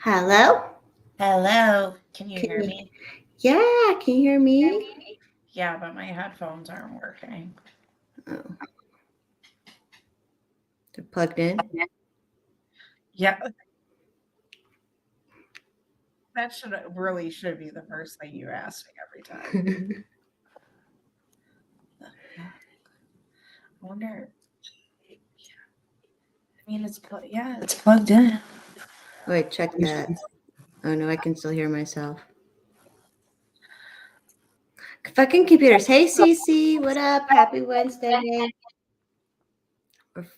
Hello? Hello, can you Can hear you, me? yeah, can you hear me? Yeah, but my headphones aren't working. Oh, they're plugged in. Yeah, that should be the first thing you ask me every time. I wonder. I mean, it's plugged in. Wait, check that. Oh no, I can still hear myself. Fucking computers. Hey, Cece, what up? Happy Wednesday.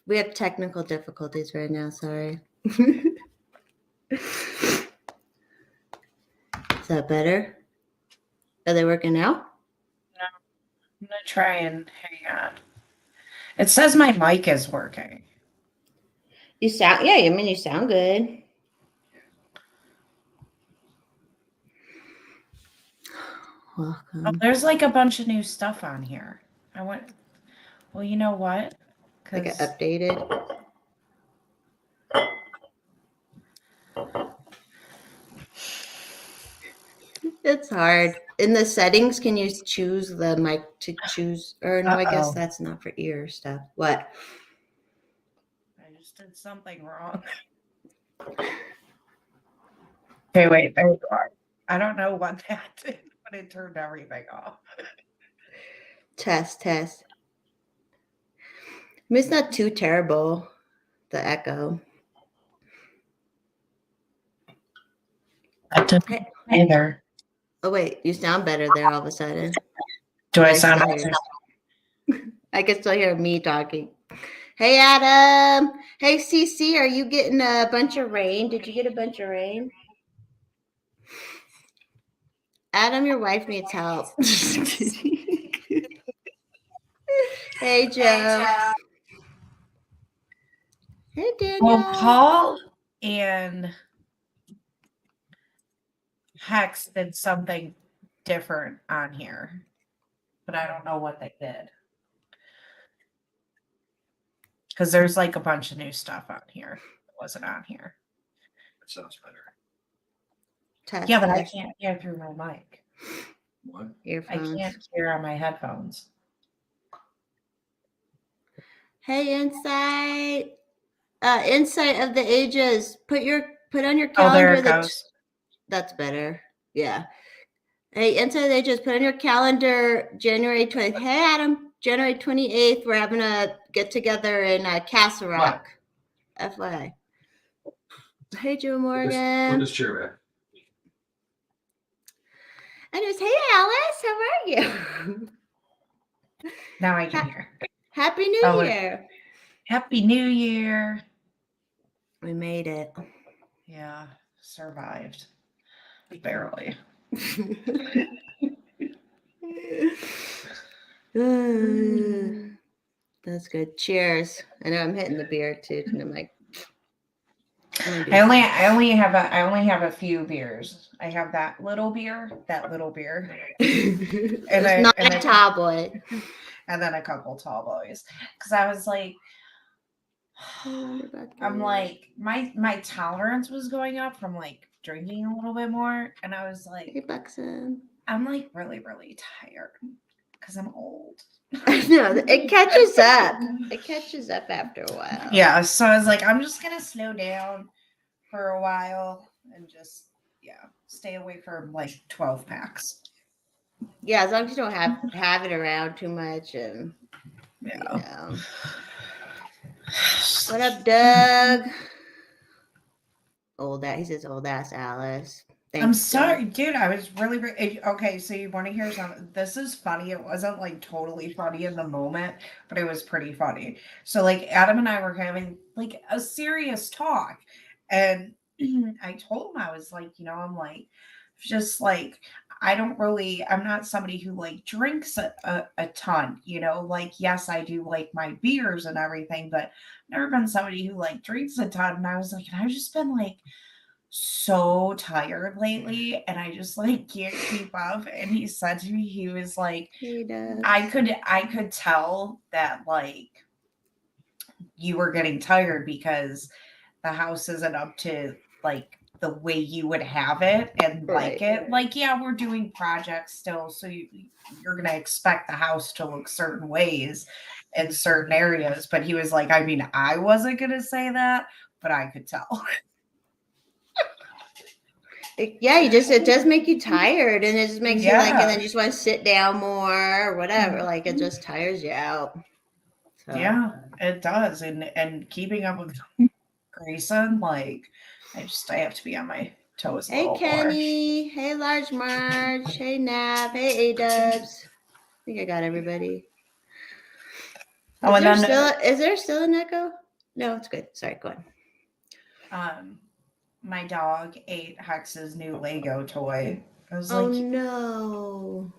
We have technical difficulties right now. Sorry. Is that better? Are they working now? No, I'm gonna try and hang on. It says my mic is working. You sound, yeah, I mean, you sound good. Oh, Welcome. there's like a bunch of new stuff on here. I went. Well, you know what? Like I Because updated. It's hard. In the settings, can you choose the mic to choose? Or no, I guess oh, that's not for ear stuff. What? I just did something wrong. Okay, wait, there you are. I don't know what that did, but it turned everything off. Test, test. I mean, it's not too terrible, the echo. That didn't Hey, either. oh, wait, you sound better there all of a sudden. Do But I I sound still hear, I can still hear me talking. Hey, Adam. Hey, CC, are you getting a bunch of rain? Did you get a bunch of rain? Adam, your wife needs help. Hey, Joe. Hey, well, Daniel. Paul and Hex did something different on here, but I don't know what they did. Because there's like a bunch of new stuff on here that wasn't on here. It sounds better. Test, Yeah, but I test. can't hear through my mic. What? I Earphones. can't hear on my headphones. Hey, insight of the ages. Put on your Oh, there calendar it goes. that's better. Yeah. Hey, insight of the ages. Put on your calendar January 20th. Hey, Adam. January 28th. We're having a get together in Castle Rock. What? FYI. Hey, Joe Morgan. Put this chair back. Anyways, hey, Alice. How are you? Now I can hear. Happy New Year. Happy New Year. We made it. Yeah, survived. Barely. That's good. Cheers. I know I'm hitting the beer too, and I'm like, I only have a few beers. I have that little beer, it's not a tall boy. and then a couple tall boys. Because I was like, I'm like, my tolerance was going up from like drinking a little bit more, and I was like, Hey, Buxton. I'm like really really tired because I'm old. I know it catches up. It catches up after a while. Yeah, so I was like, I'm just gonna slow down for a while and just stay away from like 12 packs. Yeah, as long as you don't have it around too much, and Yeah. What up, Doug? He says old ass Alice. Thanks, I'm sorry, Doug. dude. I was really okay. So you want to hear something? This is funny. It wasn't like totally funny in the moment, but it was pretty funny. So like Adam and I were having like a serious talk, and I told him I was like, I'm like, just like I'm not somebody who like drinks a ton. Like yes, I do like my beers and everything, but I've never been somebody who like drinks a ton. And I was like, and I've just been like so tired lately and I just like can't keep up. And he said to me, he was like, I could tell that like you were getting tired because the house isn't up to like the way you would have it and Right. like it. Like, yeah, we're doing projects still, so you're gonna expect the house to look certain ways in certain areas. But he was like, I mean, I wasn't gonna say that, but I could tell. Yeah, it does make you tired, and it just makes you like, and then Yeah. you just want to sit down more or whatever. Like it just tires you out. So Yeah, it does. And keeping up with Grayson, like I have to be on my toes a hey little more. Kenny, hey Large March, hey Nav, hey A-Dubs. I think I got everybody. Oh, and then Is there still an echo? No, it's good. Sorry, go on. my dog ate Hex's new Lego toy. I was Oh like, no.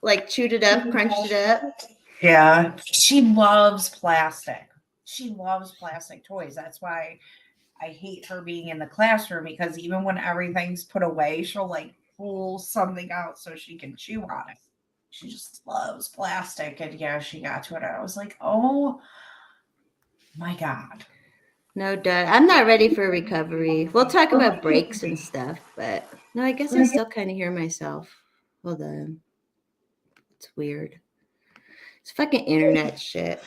Like chewed it up, crunched it up. yeah, she loves plastic. She loves plastic toys. That's why I hate her being in the classroom because even when everything's put away, she'll like pull something out so she can chew on it. She just loves plastic. And yeah, she got to it. I was like, oh my God. No doubt. I'm not ready for recovery. We'll talk about breaks and stuff, but no, I guess I still kind of hear myself. Hold on. It's weird. It's fucking internet shit.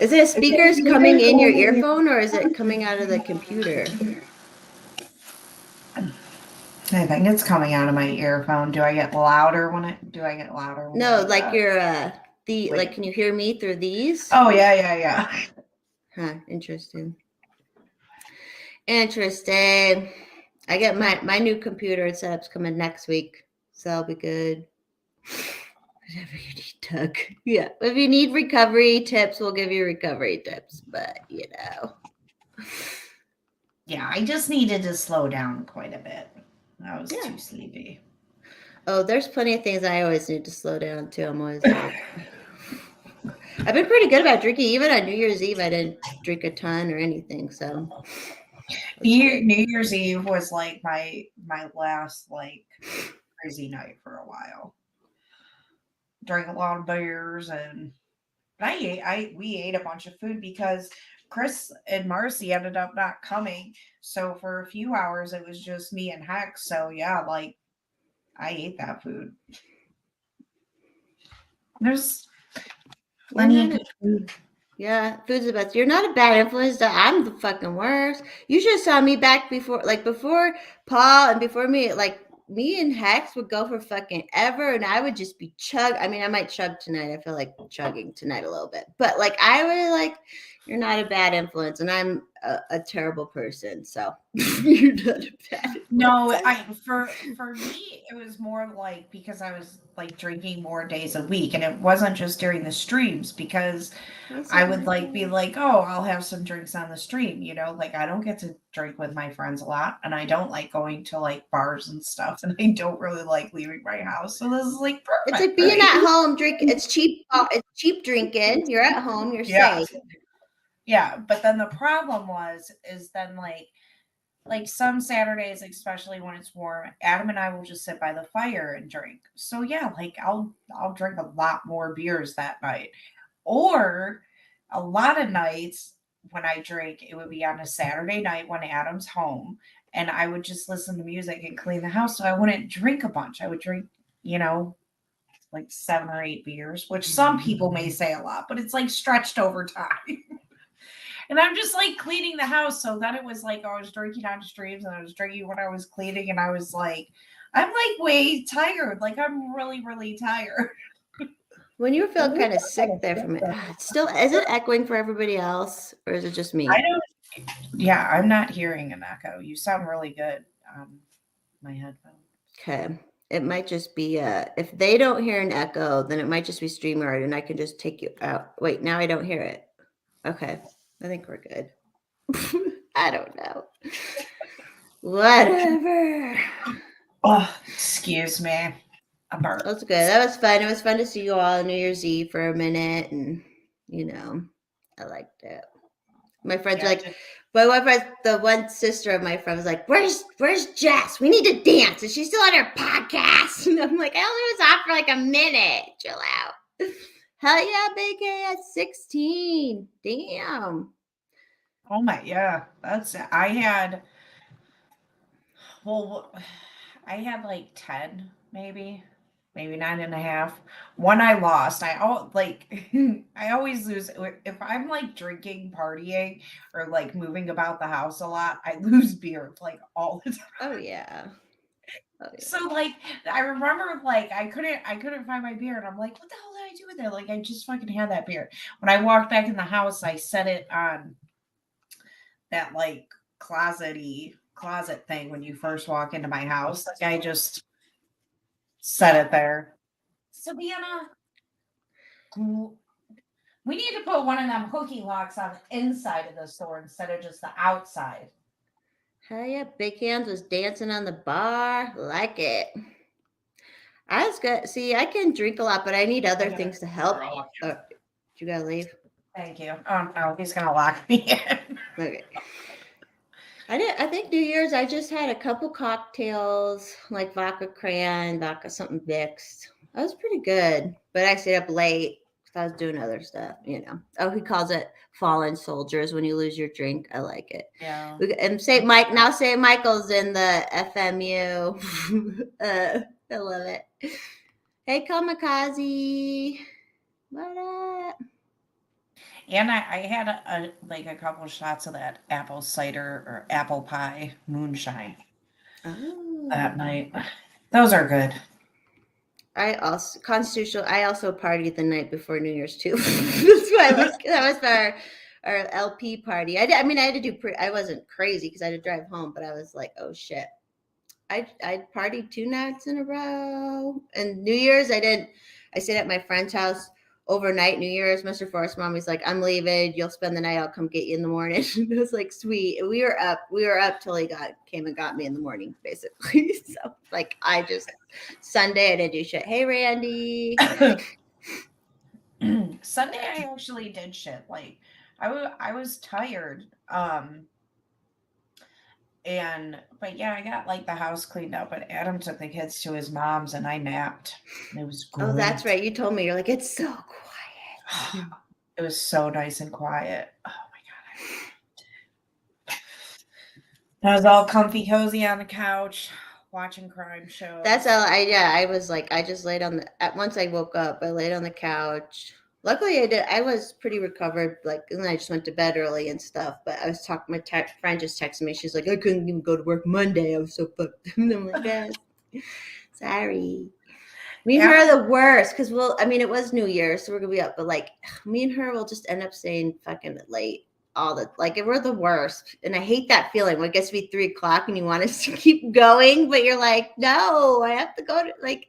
Is it speakers coming in your earphone or is it coming out of the computer? I think it's coming out of my earphone. Do I get louder when I No, do like that? your like can you hear me through these? Oh yeah. Huh, interesting. Interesting. I get my new computer setup's coming next week, so that'll be good. Whatever you need, Doug. Yeah, if you need recovery tips, we'll give you recovery tips. But you know, Yeah, I just needed to slow down quite a bit. I was Yeah. too sleepy. Oh, there's plenty of things I always need to slow down too. I'm always like, I've been pretty good about drinking. Even on New Year's Eve, I didn't drink a ton or anything. So New Year's Eve was like my last like crazy night for a while. Drank a lot of beers and we ate a bunch of food because Chris and Marcy ended up not coming. So for a few hours it was just me and Hex. So yeah, like I ate that food. There's plenty of good food. Yeah, food's the best. You're not a bad influence. I'm the fucking worst. You should have saw me back before Paul and before me. Like me and Hex would go for fucking ever, and I would just be chug. I mean, I might chug tonight. I feel like chugging tonight a little bit, but like I would like. You're not a bad influence, and I'm a terrible person. So you're not a bad influence. No, for me it was more like because I was like drinking more days a week and it wasn't just during the streams because I would like be like, oh, I'll have some drinks on the stream, you know, like I don't get to drink with my friends a lot and I don't like going to like bars and stuff and I don't really like leaving my house. So this is like perfect. It's like being at home, drinking. It's cheap. It's cheap drinking. You're at home. You're safe. Yeah, but then the problem is then like some Saturdays, especially when it's warm, Adam and I will just sit by the fire and drink. So yeah, like I'll drink a lot more beers that night. Or a lot of nights when I drink, it would be on a Saturday night when Adam's home and I would just listen to music and clean the house. So I wouldn't drink a bunch. I would drink, you know, like 7 or 8 beers, which some people may say a lot, but it's like stretched over time. And I'm just like cleaning the house. So then it was like I was drinking on streams and I was drinking when I was cleaning. And I was like, I'm like way tired. Like I'm really, really tired. When you were feeling kind of sick there from it, still is it echoing for everybody else or is it just me? I don't. Yeah, I'm not hearing an echo. You sound really good on my headphones. Okay. It might just be if they don't hear an echo, then it might just be StreamYard and I can just take you out. Wait, now I don't hear it. Okay. I think we're good. I don't know. Whatever. Oh, excuse me. That's good. That was fun. It was fun to see you all on New Year's Eve for a minute, and you know, I liked it. My friends were like, the one sister of my friend was like, "Where's Jess? We need to dance. Is she still on her podcast?" And I'm like, "I only was off for like a minute. Chill out." Hell yeah, Big A at 16. Damn. Oh my, yeah. That's I had Well, I had like 10, maybe 9.5. One I lost. I always lose if I'm like drinking, partying, or like moving about the house a lot. I lose beer like all the time. Oh yeah. Oh yeah. So like I remember like I couldn't find my beer and I'm like, what the hell did I do with it? Like I just fucking had that beer. When I walked back in the house, I set it on that like closet thing when you first walk into my house. Like I just set it there. Savannah, we need to put one of them hooky locks on the inside of the store instead of just the outside. Hell yeah, Big Hands was dancing on the bar. Like it. I was good. See, I can drink a lot, but I need other things to help. You gotta leave. Thank you. Oh no, he's gonna lock me in. Okay. I think New Year's I just had a couple cocktails, like vodka crayon, vodka something mixed. That was pretty good. But I stayed up late because I was doing other stuff, you know. Oh, he calls it fallen soldiers when you lose your drink. I like it. Yeah. And St. Michael's in the FMU. I love it. Hey, Kamikaze. What up? And I had a couple shots of that apple cider or apple pie moonshine that night. Those are good. I also partied the night before New Year's too. That's why that was our LP party. I had to do. I wasn't crazy because I had to drive home, but I was like, oh shit. I partied 2 nights in a row, and New Year's I didn't. I stayed at my friend's house overnight. New Year's, Mr. Forrest Mommy's like, I'm leaving. You'll spend the night. I'll come get you in the morning. It was like sweet. And we were up till he came and got me in the morning, basically. So like Sunday I didn't do shit. Hey Randy. Sunday I actually did shit. Like I was tired. But yeah, I got like the house cleaned up, but Adam took the kids to his mom's and I napped. It was great. Oh, that's right. You told me. You're like, it's so quiet. It was so nice and quiet. Oh my God. I was all comfy cozy on the couch watching crime shows. That's all I was like, I just laid once I woke up, I laid on the couch. Luckily I was pretty recovered, like, and I just went to bed early and stuff, but I was talking, my friend just texted me. She's like, I couldn't even go to work Monday. I was so fucked. And I'm like, yes, sorry. Me and her are the worst because it was New Year, so we're gonna be up, but like me and her will just end up staying fucking late we're the worst. And I hate that feeling when it gets to be 3:00 and you want us to keep going, but you're like, no, I have to go to I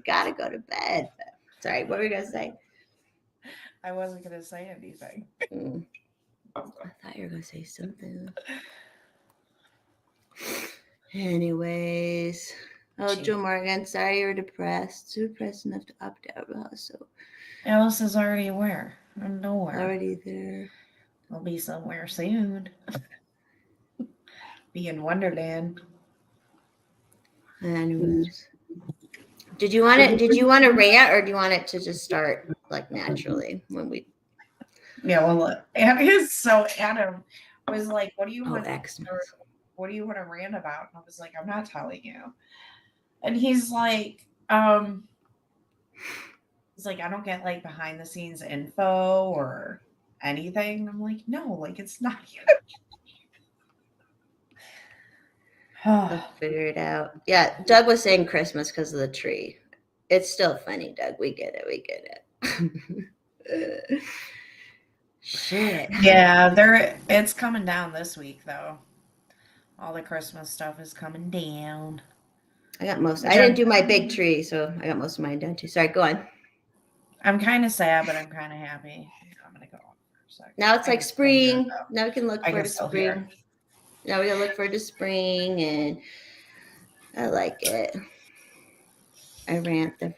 gotta go to bed. Sorry, what were you gonna say? I wasn't gonna say anything. I thought you were gonna say something. Anyways. Oh, Joe Morgan, sorry you're depressed. Too depressed enough to opt out. So Alice is already where? Nowhere. Already there. I'll be somewhere soon. Be in Wonderland. Anyways. Did you want to rant, or do you want it to just start like naturally when we? Yeah, well, Adam was like, "What do you want? What do you want to rant about?" And I was like, "I'm not telling you." And he's like, I don't get like behind the scenes info or anything. I'm like, no, like it's not you. I'll figure it out. Yeah, Doug was saying Christmas because of the tree. It's still funny, Doug. We get it. Shit. Yeah, it's coming down this week though. All the Christmas stuff is coming down. I didn't do my big tree, so I got most of mine done too. Sorry, go on. I'm kind of sad, but I'm kind of happy. I'm gonna go on for a second. Now it's like spring. Now we can look forward to spring. Now we gotta look forward to spring, and I like it. I rant there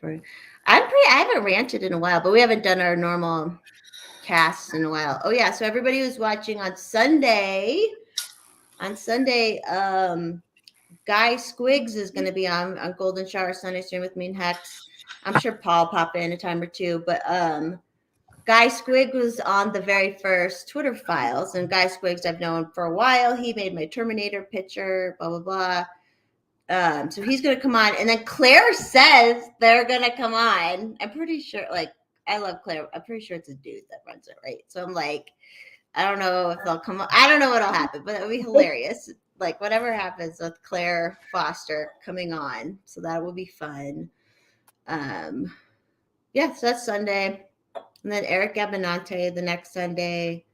I haven't ranted in a while, but we haven't done our normal casts in a while. Oh yeah, so everybody who's watching on Sunday, Guy Squiggs is going to be on Golden Shower Sunday stream with me and Hex. I'm sure Paul pop in a time or two, but Guy Squiggs was on the very first Twitter files, and Guy Squiggs I've known for a while. He made my Terminator picture, blah blah blah. So he's gonna come on, and then Claire says they're gonna come on. I'm pretty sure. Like, I love Claire. I'm pretty sure it's a dude that runs it, right? So I'm like, I don't know if they'll come on. I don't know what'll happen, but it'll be hilarious. Like whatever happens with Claire Foster coming on, so that will be fun. Yeah, so that's Sunday, and then Eric Abinante the next Sunday,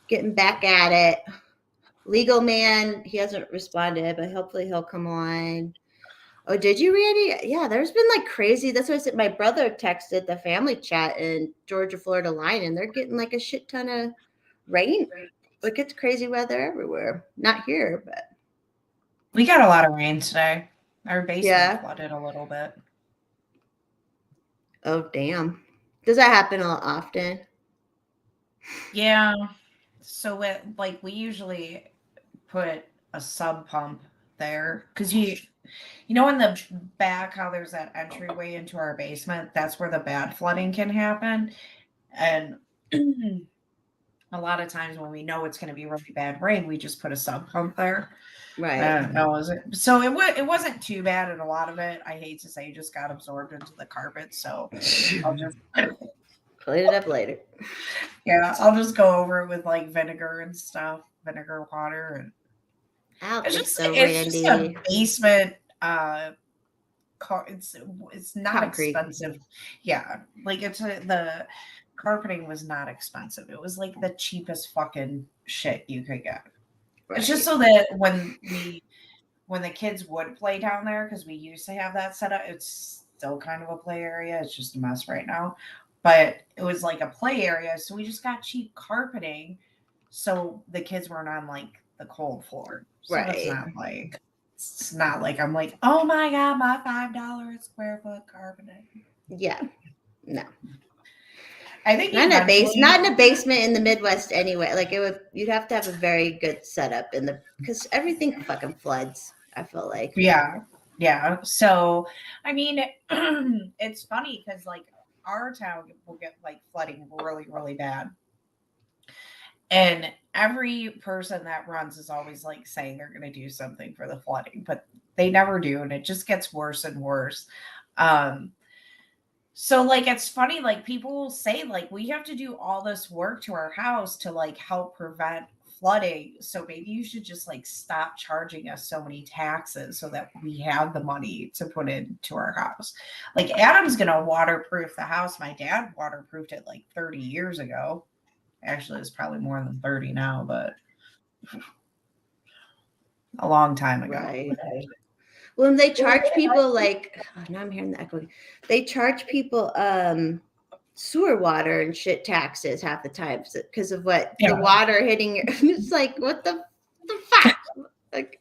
getting back at it. Legal Man, he hasn't responded, but hopefully he'll come on. Oh, did you, Randy? Yeah, there's been like crazy. That's what I said. My brother texted the family chat in Georgia, Florida line, and they're getting like a shit ton of rain. Like it's crazy weather everywhere. Not here, but We got a lot of rain today. Our basement yeah. flooded a little bit. Oh, damn. Does that happen a lot often? Yeah. So we usually put a sub pump there because you know in the back how there's that entryway into our basement, that's where the bad flooding can happen. And a lot of times when we know it's going to be really bad rain, we just put a sub pump there. Right. So it wasn't too bad, and a lot of it, I hate to say, just got absorbed into the carpet. So I'll just clean it up later. Yeah, I'll just go over it with like vinegar and stuff, vinegar water, and it's just a basement. It's not concrete. Expensive. Yeah, like the carpeting was not expensive. It was like the cheapest fucking shit you could get. Right. It's just so that when the kids would play down there, because we used to have that set up. It's still kind of a play area. It's just a mess right now. But it was like a play area, so we just got cheap carpeting, so the kids weren't on like the cold floor. So right. It's not like I'm like, oh my god, my $5 square foot carpeting. Yeah, no. I think not in a basement in the Midwest anyway. Like you'd have to have a very good setup because everything fucking floods. I feel like. Yeah. So, I mean, it's funny because like our town will get like flooding really, really bad. And every person that runs is always like saying they're going to do something for the flooding, but they never do. And it just gets worse and worse. So like, it's funny, like people will say like, we have to do all this work to our house to like help prevent flooding. So maybe you should just like stop charging us so many taxes so that we have the money to put into our house. Like Adam's going to waterproof the house. My dad waterproofed it like 30 years ago. Actually, it's probably more than 30 now, but a long time ago. Right. When they charge people like, now I'm hearing the echo. They charge people sewer water and shit taxes half the time because of what the water hitting your. It's like, what the fuck? Like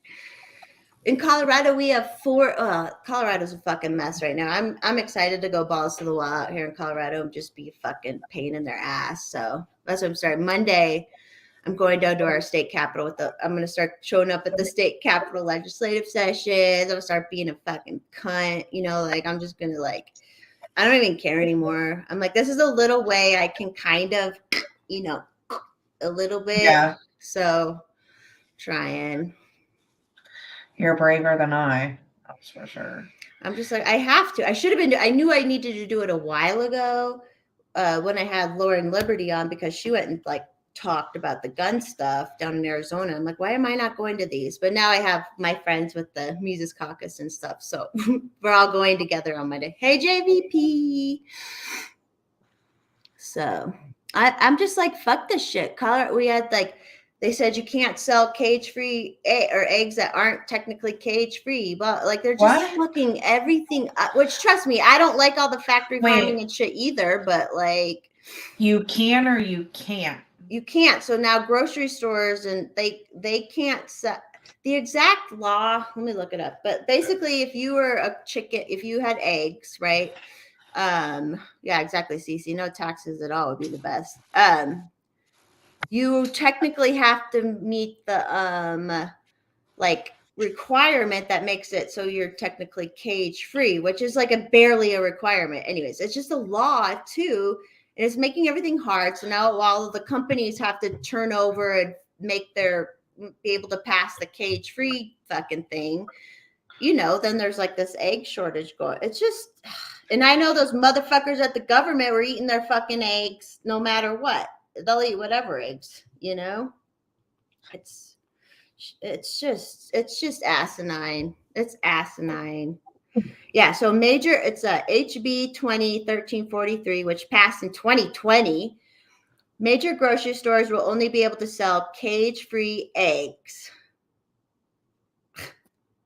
in Colorado, we have Colorado's a fucking mess right now. I'm excited to go balls to the wall out here in Colorado and just be fucking pain in their ass. So that's what I'm starting Monday. I'm going down to our state capitol I'm going to start showing up at the state capitol legislative sessions. I'm going to start being a fucking cunt, like I'm just going to like, I don't even care anymore. I'm like, this is a little way I can kind of, a little bit. Yeah. So trying. You're braver than I. That's for sure. I'm just like, I have to. I knew I needed to do it a while ago when I had Lauren Liberty on because she went and like talked about the gun stuff down in Arizona. I'm like, why am I not going to these? But now I have my friends with the Mises Caucus and stuff. So we're all going together on Monday. Hey, JVP. So I'm just like, fuck this shit. We had like, they said you can't sell cage-free or eggs that aren't technically cage-free, but like they're just fucking everything up, which trust me, I don't like all the factory farming and shit either, but like you can or you can't. You can't. So now grocery stores and they can't sell the exact law. Let me look it up. But basically, if you were a chicken, if you had eggs, right? Yeah, exactly, Cece. No taxes at all would be the best. You technically have to meet the like requirement that makes it so you're technically cage free, which is like barely a requirement. Anyways, it's just a law too. And it's making everything hard. So now all of the companies have to turn over and be able to pass the cage free fucking thing. then there's like this egg shortage going. It's just, and I know those motherfuckers at the government were eating their fucking eggs no matter what. They'll eat whatever eggs. It's it's just asinine. It's asinine. Yeah, so it's a HB 2013-43, which passed in 2020. Major grocery stores will only be able to sell cage-free eggs.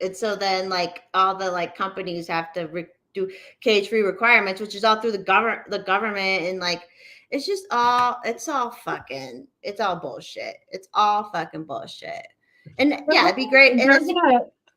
And so then, like, all the like companies have to do cage-free requirements, which is all through the government, and like, it's all bullshit. It's all fucking bullshit. And yeah, it'd be great. And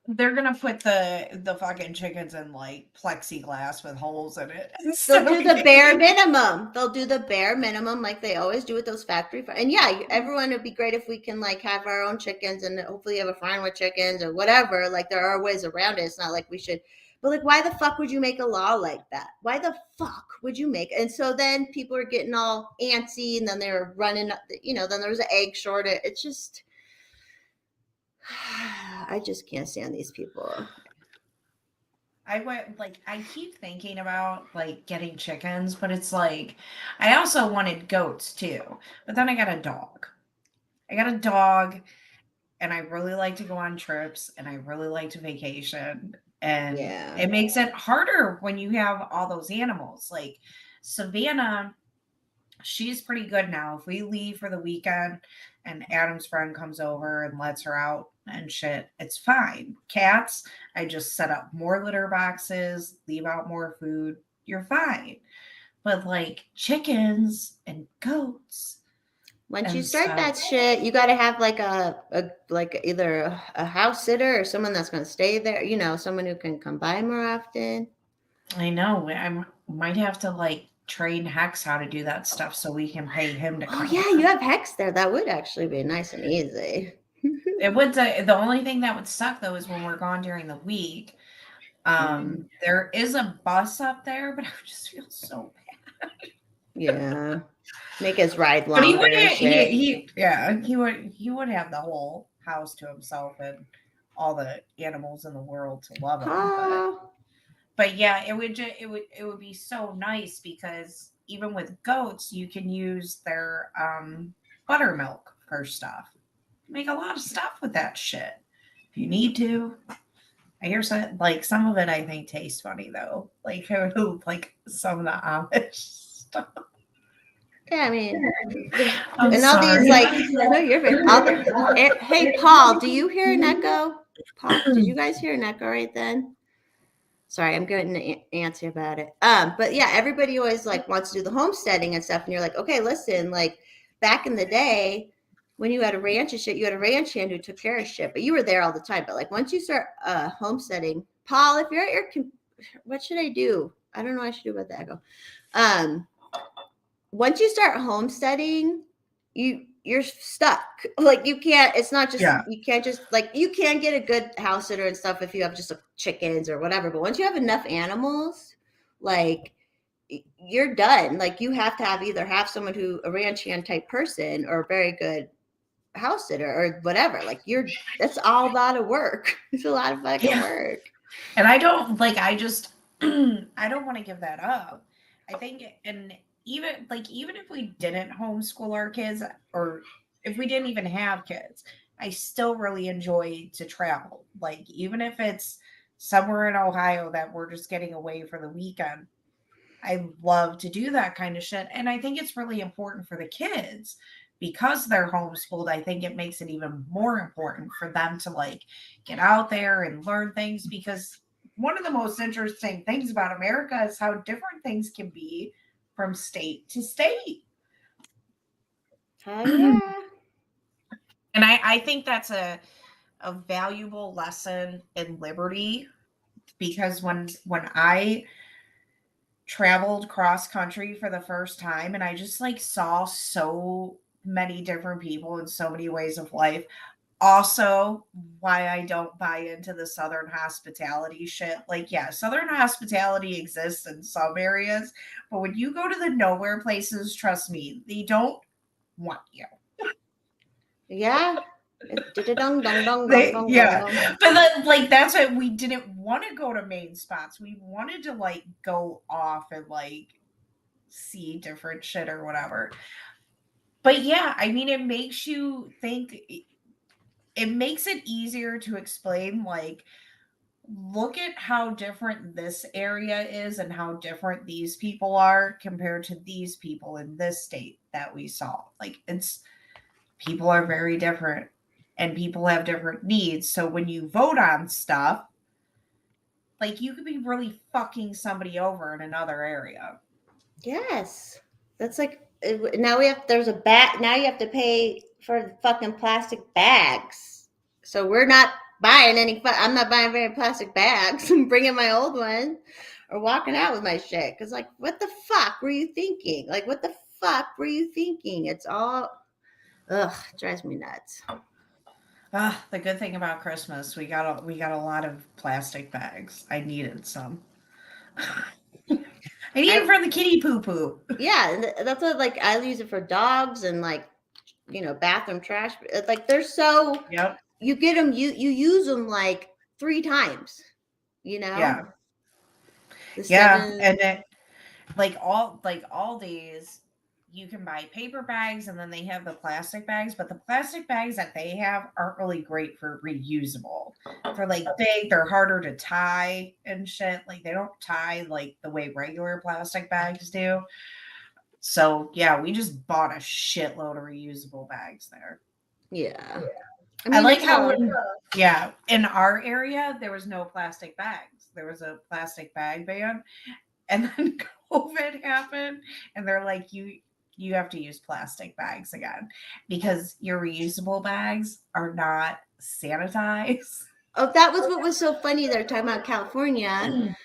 they're gonna put the fucking chickens in like plexiglass with holes in it. they'll do the bare minimum. They'll do the bare minimum like they always do with those factory. And yeah, everyone, would be great if we can like have our own chickens and hopefully have a farm with chickens or whatever. Like there are ways around it. It's not like we should. But like, why the fuck would you make a law like that? Why the fuck would you make? And so then people are getting all antsy, and then they're running. Then there was an egg shortage. It's just. I just can't stand these people. I keep thinking about like getting chickens, but it's like I also wanted goats too. But then I got a dog. And I really like to go on trips, and I really like to vacation. And it makes it harder when you have all those animals. Like Savannah, she's pretty good now. If we leave for the weekend and Adam's friend comes over and lets her out and shit, it's fine. Cats, I just set up more litter boxes, leave out more food, you're fine. But like chickens and goats, once you start that shit, you got to have like either a house sitter or someone that's going to stay there, someone who can come by more often. I know. I might have to like train Hex how to do that stuff so we can pay him to come. Oh yeah, you have Hex there. That would actually be nice and easy. It would. The only thing that would suck though is when we're gone during the week. There is a bus up there, but I would just feel so bad. Yeah, make his ride longer. But he would have the whole house to himself and all the animals in the world to love him. But yeah, it would be so nice because even with goats, you can use their buttermilk for stuff. Make a lot of stuff with that shit if you need to. I hear some of it I think tastes funny though, like some of the Amish stuff. Yeah, I mean, and all these like, no, you're very. Hey, Paul, do you hear an echo? Paul, did you guys hear an echo right then? Sorry, I'm getting an answer about it. But yeah, everybody always like wants to do the homesteading and stuff, and you're like, okay, listen, like back in the day when you had a ranch and shit, you had a ranch hand who took care of shit, but you were there all the time. But like once you start homesteading, Paul, if you're at your, what should I do? I don't know what I should do about the echo. Once you start homesteading, you're stuck. Like you can't, it's not just, you can't just like, you can get a good house sitter and stuff if you have just chickens or whatever. But once you have enough animals, like you're done. Like you have to either have someone who a ranch hand type person or a very good house sitter or whatever. Like that's all a lot of work. It's a lot of fucking work. And I don't I don't want to give that up. I think, and even if we didn't homeschool our kids, or if we didn't even have kids, I still really enjoy to travel. Like even if it's somewhere in Ohio that we're just getting away for the weekend, I love to do that kind of shit. And I think it's really important for the kids because they're homeschooled. I think it makes it even more important for them to like get out there and learn things, because one of the most interesting things about America is how different things can be from state to state. Yeah. And I think that's a valuable lesson in liberty, because when I traveled cross country for the first time and I just like saw so many different people and so many ways of life. Also, why I don't buy into the Southern hospitality shit. Like, yeah, Southern hospitality exists in some areas, but when you go to the nowhere places, trust me, they don't want you. Yeah. Dong dong dong dong They, dong yeah, dong dong. but then, like that's why we didn't want to go to main spots. We wanted to like go off and like see different shit or whatever. But yeah, I mean, it makes you think. It makes it easier to explain. Like, look at how different this area is and how different these people are compared to these people in this state that we saw. Like, it's people are very different and people have different needs. So when you vote on stuff, like you could be really fucking somebody over in another area. Yes, that's like now there's a bat. Now you have to pay for the fucking plastic bags. So we're not buying any. I'm not buying very plastic bags. I'm bringing my old one, or walking out with my shit. Because like, what the fuck were you thinking? Like, what the fuck were you thinking? It's all, ugh, drives me nuts. The good thing about Christmas, we got a lot of plastic bags. I needed some. I need it for the kitty poo poo. Yeah, that's what like I use it for dogs and like bathroom trash. Like they're so. Yep. You get them. You use them like 3 times. Yeah. The Yeah, 7. and then all these you can buy paper bags and then they have the plastic bags, but the plastic bags that they have aren't really great for reusable. They're like big, they're harder to tie and shit. Like they don't tie like the way regular plastic bags do. So yeah, we just bought a shitload of reusable bags there. Yeah. I like how in our area there was no plastic bags. There was a plastic bag ban, and then COVID happened, and they're like, you have to use plastic bags again because your reusable bags are not sanitized. Oh, that was what was so funny. They're talking about California.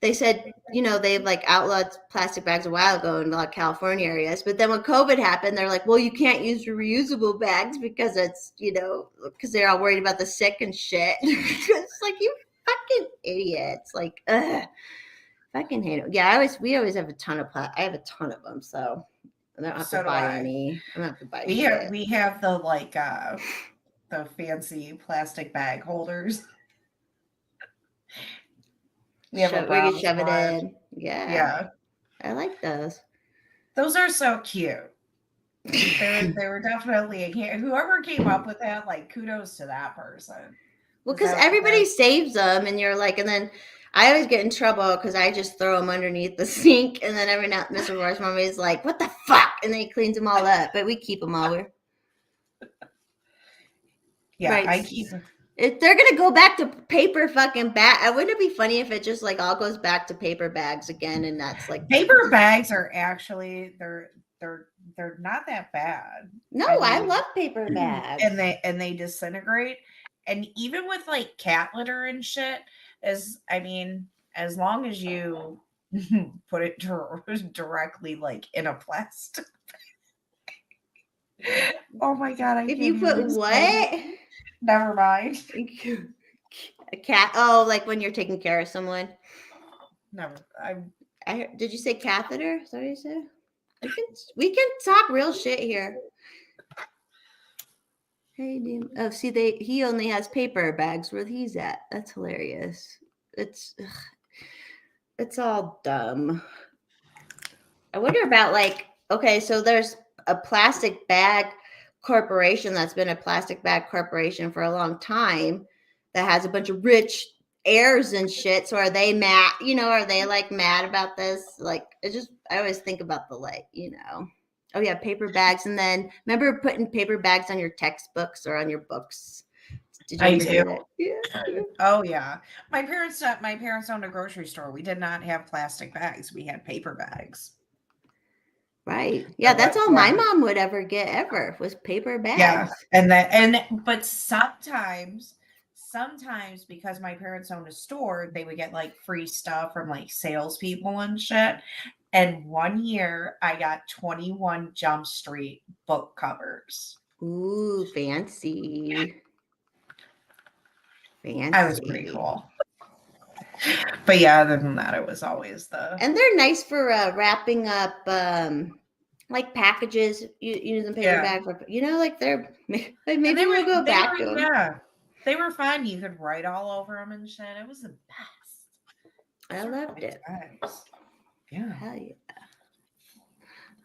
They said, they've like outlawed plastic bags a while ago in a lot of California areas. But then when COVID happened, they're like, well, you can't use your reusable bags because it's, because they're all worried about the sick and shit. It's like, you fucking idiots. Like, ugh. Fucking hate it. Yeah, we always have a ton of I have a ton of them, so I don't have to buy any. I don't have to buy shit. We have the like the fancy plastic bag holders. We have where you shove it in. Yeah. I like those. Those are so cute. They were definitely whoever came up with that, like kudos to that person. Well, because everybody saves them, and you're like, and then I always get in trouble because I just throw them underneath the sink, and then every now Mr. Roy's mommy is like, "What the fuck?" and then he cleans them all up, but we keep them all. Yeah, right. I keep them. If they're gonna go back to paper fucking bag, wouldn't it be funny if it just like all goes back to paper bags again? And that's like paper bags are actually they're not that bad. No, I love paper bags, and they disintegrate. And even with like cat litter and shit, as long as you put it directly like in a plastic. Oh my god! If you put what? Never mind. A cat? Oh, like when you're taking care of someone. Never. Did you say catheter? Is that what you said? We can talk real shit here. Hey, dude. Oh, see, he only has paper bags where he's at. That's hilarious. It's all dumb. I wonder about like, okay, so there's a plastic bag corporation that's been a plastic bag corporation for a long time that has a bunch of rich heirs and shit. So are they mad? Are they like mad about this? Like, I always think about the oh yeah, paper bags. And then remember putting paper bags on your textbooks or on your books? Did you I do. Yeah. Oh yeah. My parents owned a grocery store. We did not have plastic bags. We had paper bags. Right. Yeah, that's all my mom would ever get was paper bags. Yeah. But sometimes because my parents owned a store, they would get like free stuff from like salespeople and shit. And one year I got 21 Jump Street book covers. Ooh, fancy. I was pretty cool. But yeah, other than that, it was always and they're nice for wrapping up like packages, using paper Yeah. bags, like they're like And maybe we'll go back to them. yeah. They were fun. You could write all over them and shit. It was the best. I Those were loved good it. times. Yeah. Hell yeah.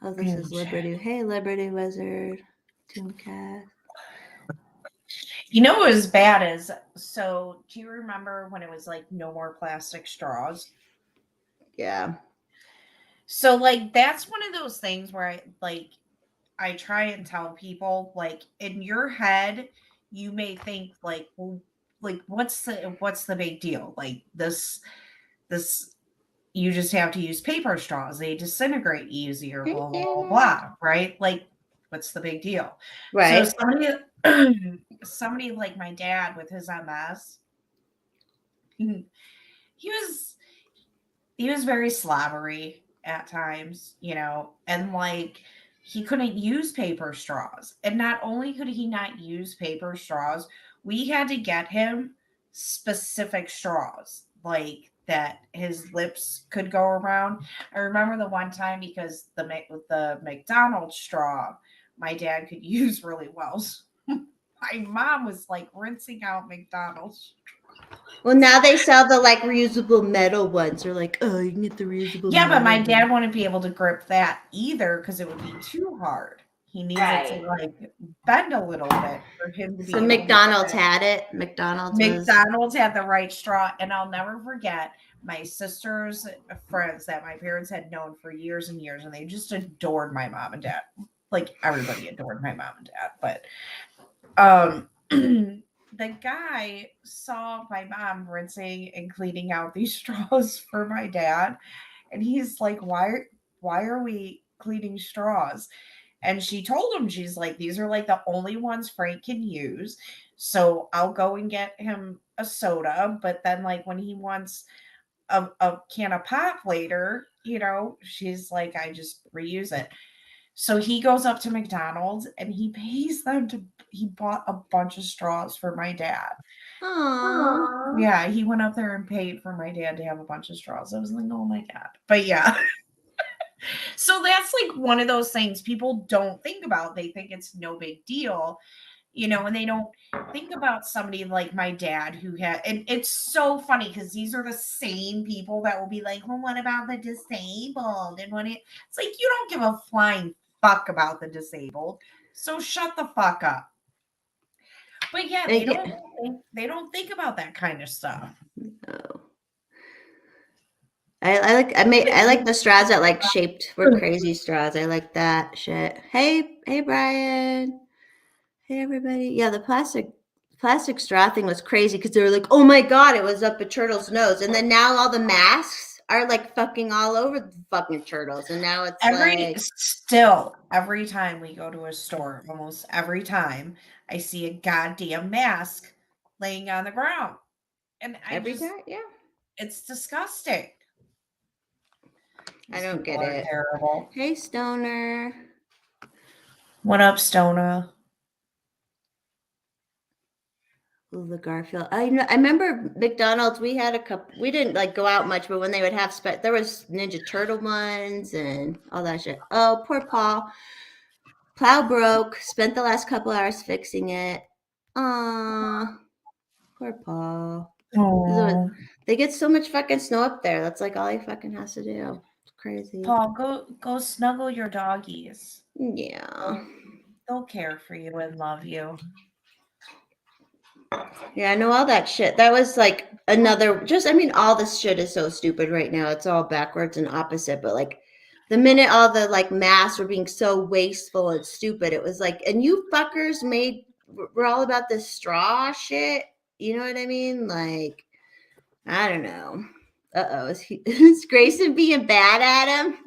Oh, this is And Liberty. Hey, Liberty Wizard. Tooncast. you know what was bad is, so do you remember when it was like no more plastic straws? Yeah. So like that's one of those things where I try and tell people, like, in your head you may think like, well, like what's the big deal? Like this you just have to use paper straws. They disintegrate easier, blah blah blah blah, right? Like what's the big deal? So Right. somebody like my dad with his MS, he was he was very slobbery at times, and like he couldn't use paper straws. And not only could he not use paper straws, we had to get him specific straws like that his lips could go around. I remember the one time because the McDonald's straw my dad could use really well. So my mom was like rinsing out McDonald's. Well, now they sell the like reusable metal ones. They're like, oh, you can get the reusable Yeah, but metal my dad one. wouldn't be able to grip that either because it would be too hard. He needs it to Right. like bend a little bit for him to So be able to grip McDonald's it. had it. McDonald's was. McDonald's had the right straw, and I'll never forget my sister's friends that my parents had known for years and years, and they just adored my mom and dad. Like everybody adored my mom and dad, but the guy saw my mom rinsing and cleaning out these straws for my dad, and he's like, why are we cleaning straws? And she told him, she's like, these are like the only ones Frank can use. So I'll go and get him a soda. But then, like, when he wants a can of pop later, she's like, I just reuse it. So he goes up to McDonald's and he bought a bunch of straws for my dad. Aww. Aw. Yeah, he went up there and paid for my dad to have a bunch of straws. I was like, oh my God. But yeah. So that's like one of those things people don't think about. They think it's no big deal, and they don't think about somebody like my dad who had, and it's so funny because these are the same people that will be like, well, what about the disabled? And it's like, you don't give a flying fuck about the disabled. So shut the fuck up. But yeah, they don't think about that kind of stuff. Oh. I like the straws that like shaped were crazy straws. I like that shit. Hey Brian. Hey everybody. Yeah, the plastic straw thing was crazy because they were like, oh my God, it was up a turtle's nose. And then now all the masks are like fucking all over the fucking turtles. And now it's Every time we go to a store, almost every time I see a goddamn mask laying on the ground. And every time, yeah. it's disgusting. I don't get it. Terrible. Hey Stoner. What up, Stona? Ooh, the Garfield. I remember McDonald's. We had a couple. We didn't like go out much, but when they would have there was Ninja Turtle ones and all that shit. Oh, poor Paul. Plow broke. Spent the last couple hours fixing it. Aw, poor Paul. Oh, They get so much fucking snow up there. That's like all he fucking has to do. It's crazy. Paul, go snuggle your doggies. Yeah. They'll care for you and love you. Yeah, I know all that shit. That was like another, all this shit is so stupid right now. It's all backwards and opposite. But like the minute all the like masks were being so wasteful and stupid, it was like, and you fuckers we're all about this straw shit. You know what I mean? Like, I don't know. Uh-oh. Is Grayson being bad at him?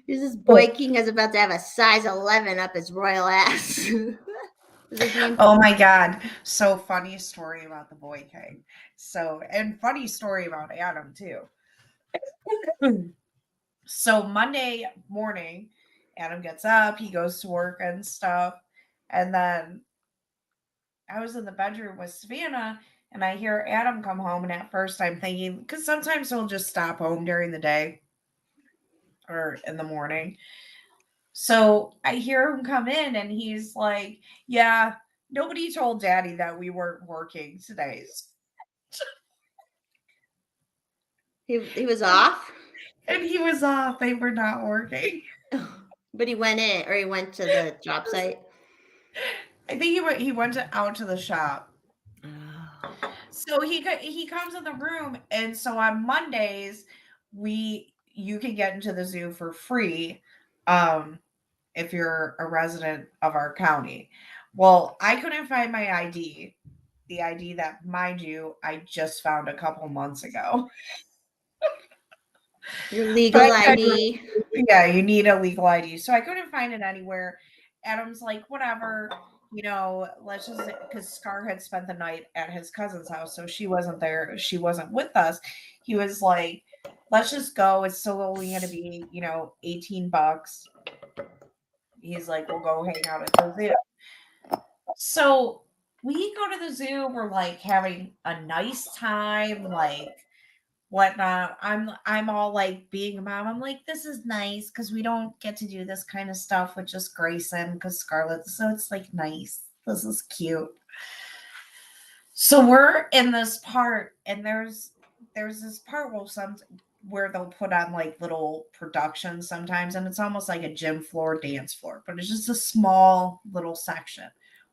Here's this boy king is about to have a size 11 up his royal ass. Oh my God. So funny story about the boy king. And funny story about Adam too. So Monday morning, Adam gets up, he goes to work and stuff. And then I was in the bedroom with Savannah and I hear Adam come home. And at first I'm thinking, because sometimes he'll just stop home during the day. or in the morning. So I hear him come in and he's like, "Yeah, nobody told Daddy that we weren't working today." He was off, And he was off. They were not working. but he went in or he went to the job site. I think out to the shop. Oh. So he comes in the room, and so on Mondays you can get into the zoo for free, um, if you're a resident of our county. Well, I couldn't find my ID, the ID that, mind you, I just found a couple months ago. Your But legal ID. yeah, you need a legal ID. So I couldn't find it anywhere. Adam's like, whatever, let's just, because Scar had spent the night at his cousin's house, so she wasn't there. She wasn't with us. He was like, let's just go. It's still only going to be, $18. He's like, we'll go hang out at the zoo. So we go to the zoo. We're like having a nice time, like whatnot. I'm all like being a mom. I'm like, this is nice because we don't get to do this kind of stuff with just Grayson because Scarlett. So it's like nice. This is cute. So we're in this part, and there's this part where they'll put on like little productions sometimes, and it's almost like a gym floor, dance floor, but it's just a small little section.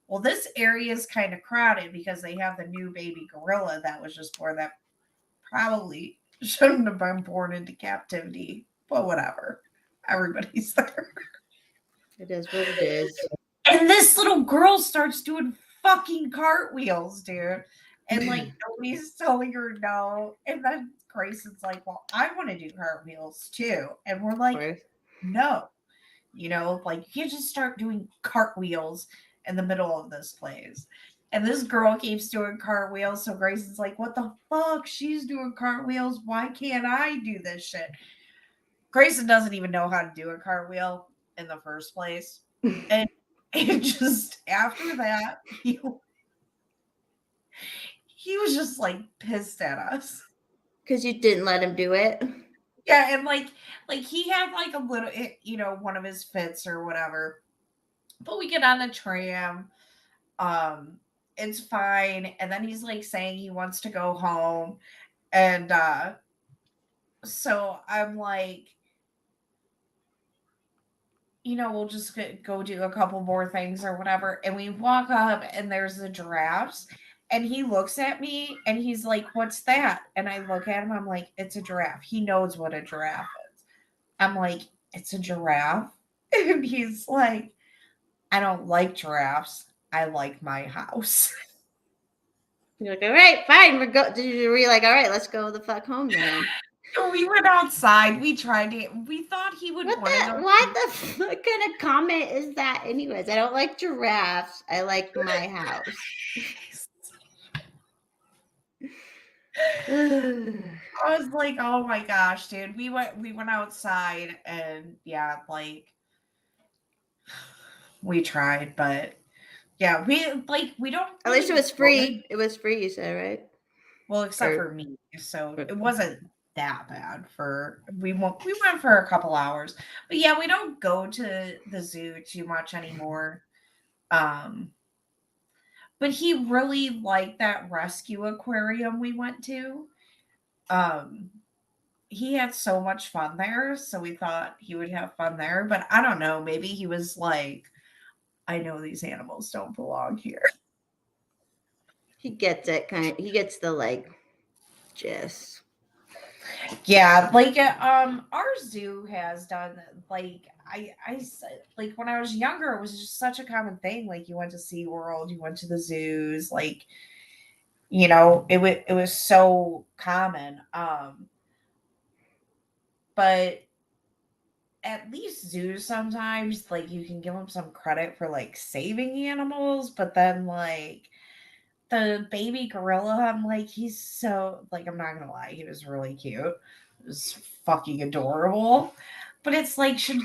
Well, this area is kind of crowded because they have the new baby gorilla that was just born that probably shouldn't have been born into captivity, but whatever. Everybody's there. It is what it is. And this little girl starts doing fucking cartwheels, dude. And like nobody's telling her no. And then Grayson's like, well, I want to do cartwheels too. And we're like, no. Like you can't just start doing cartwheels in the middle of this place. And this girl keeps doing cartwheels. So Grayson's like, what the fuck? She's doing cartwheels. Why can't I do this shit? Grayson doesn't even know how to do a cartwheel in the first place. And just after that, he was just like pissed at us. Because you didn't let him do it. Yeah, and like he had like a little, one of his fits or whatever. But we get on the tram. It's fine. And then he's like saying he wants to go home. And so I'm like, we'll just go do a couple more things or whatever. And we walk up and there's the giraffes. And he looks at me and he's like, what's that? And I look at him, I'm like, it's a giraffe. He knows what a giraffe is. I'm like, it's a giraffe. And he's like, I don't like giraffes. I like my house. You're like, all right, fine. Were you like, all right, let's go the fuck home then? We went outside. We tried to. We thought he would want to go. What the what kind of comment is that, anyways? I don't like giraffes. I like my house. I was like, oh my gosh, dude. We went outside and yeah, like we tried, but yeah, we don't. At least it was free. It was free, you said, right? Well, except for me, so it wasn't that bad. We went for a couple hours, but yeah, we don't go to the zoo too much anymore. But he really liked that rescue aquarium we went to. He had so much fun there, so we thought he would have fun there. But I don't know, maybe he was like, I know these animals don't belong here. He gets it, he gets the like gist. Yeah, like our zoo has done like I like when I was younger, it was just such a common thing. Like you went to SeaWorld, you went to the zoos, like it was so common. But at least zoos sometimes like you can give them some credit for like saving animals, but then like the baby gorilla, I'm like, he's so like, I'm not gonna lie, he was really cute. It was fucking adorable. But it's like, should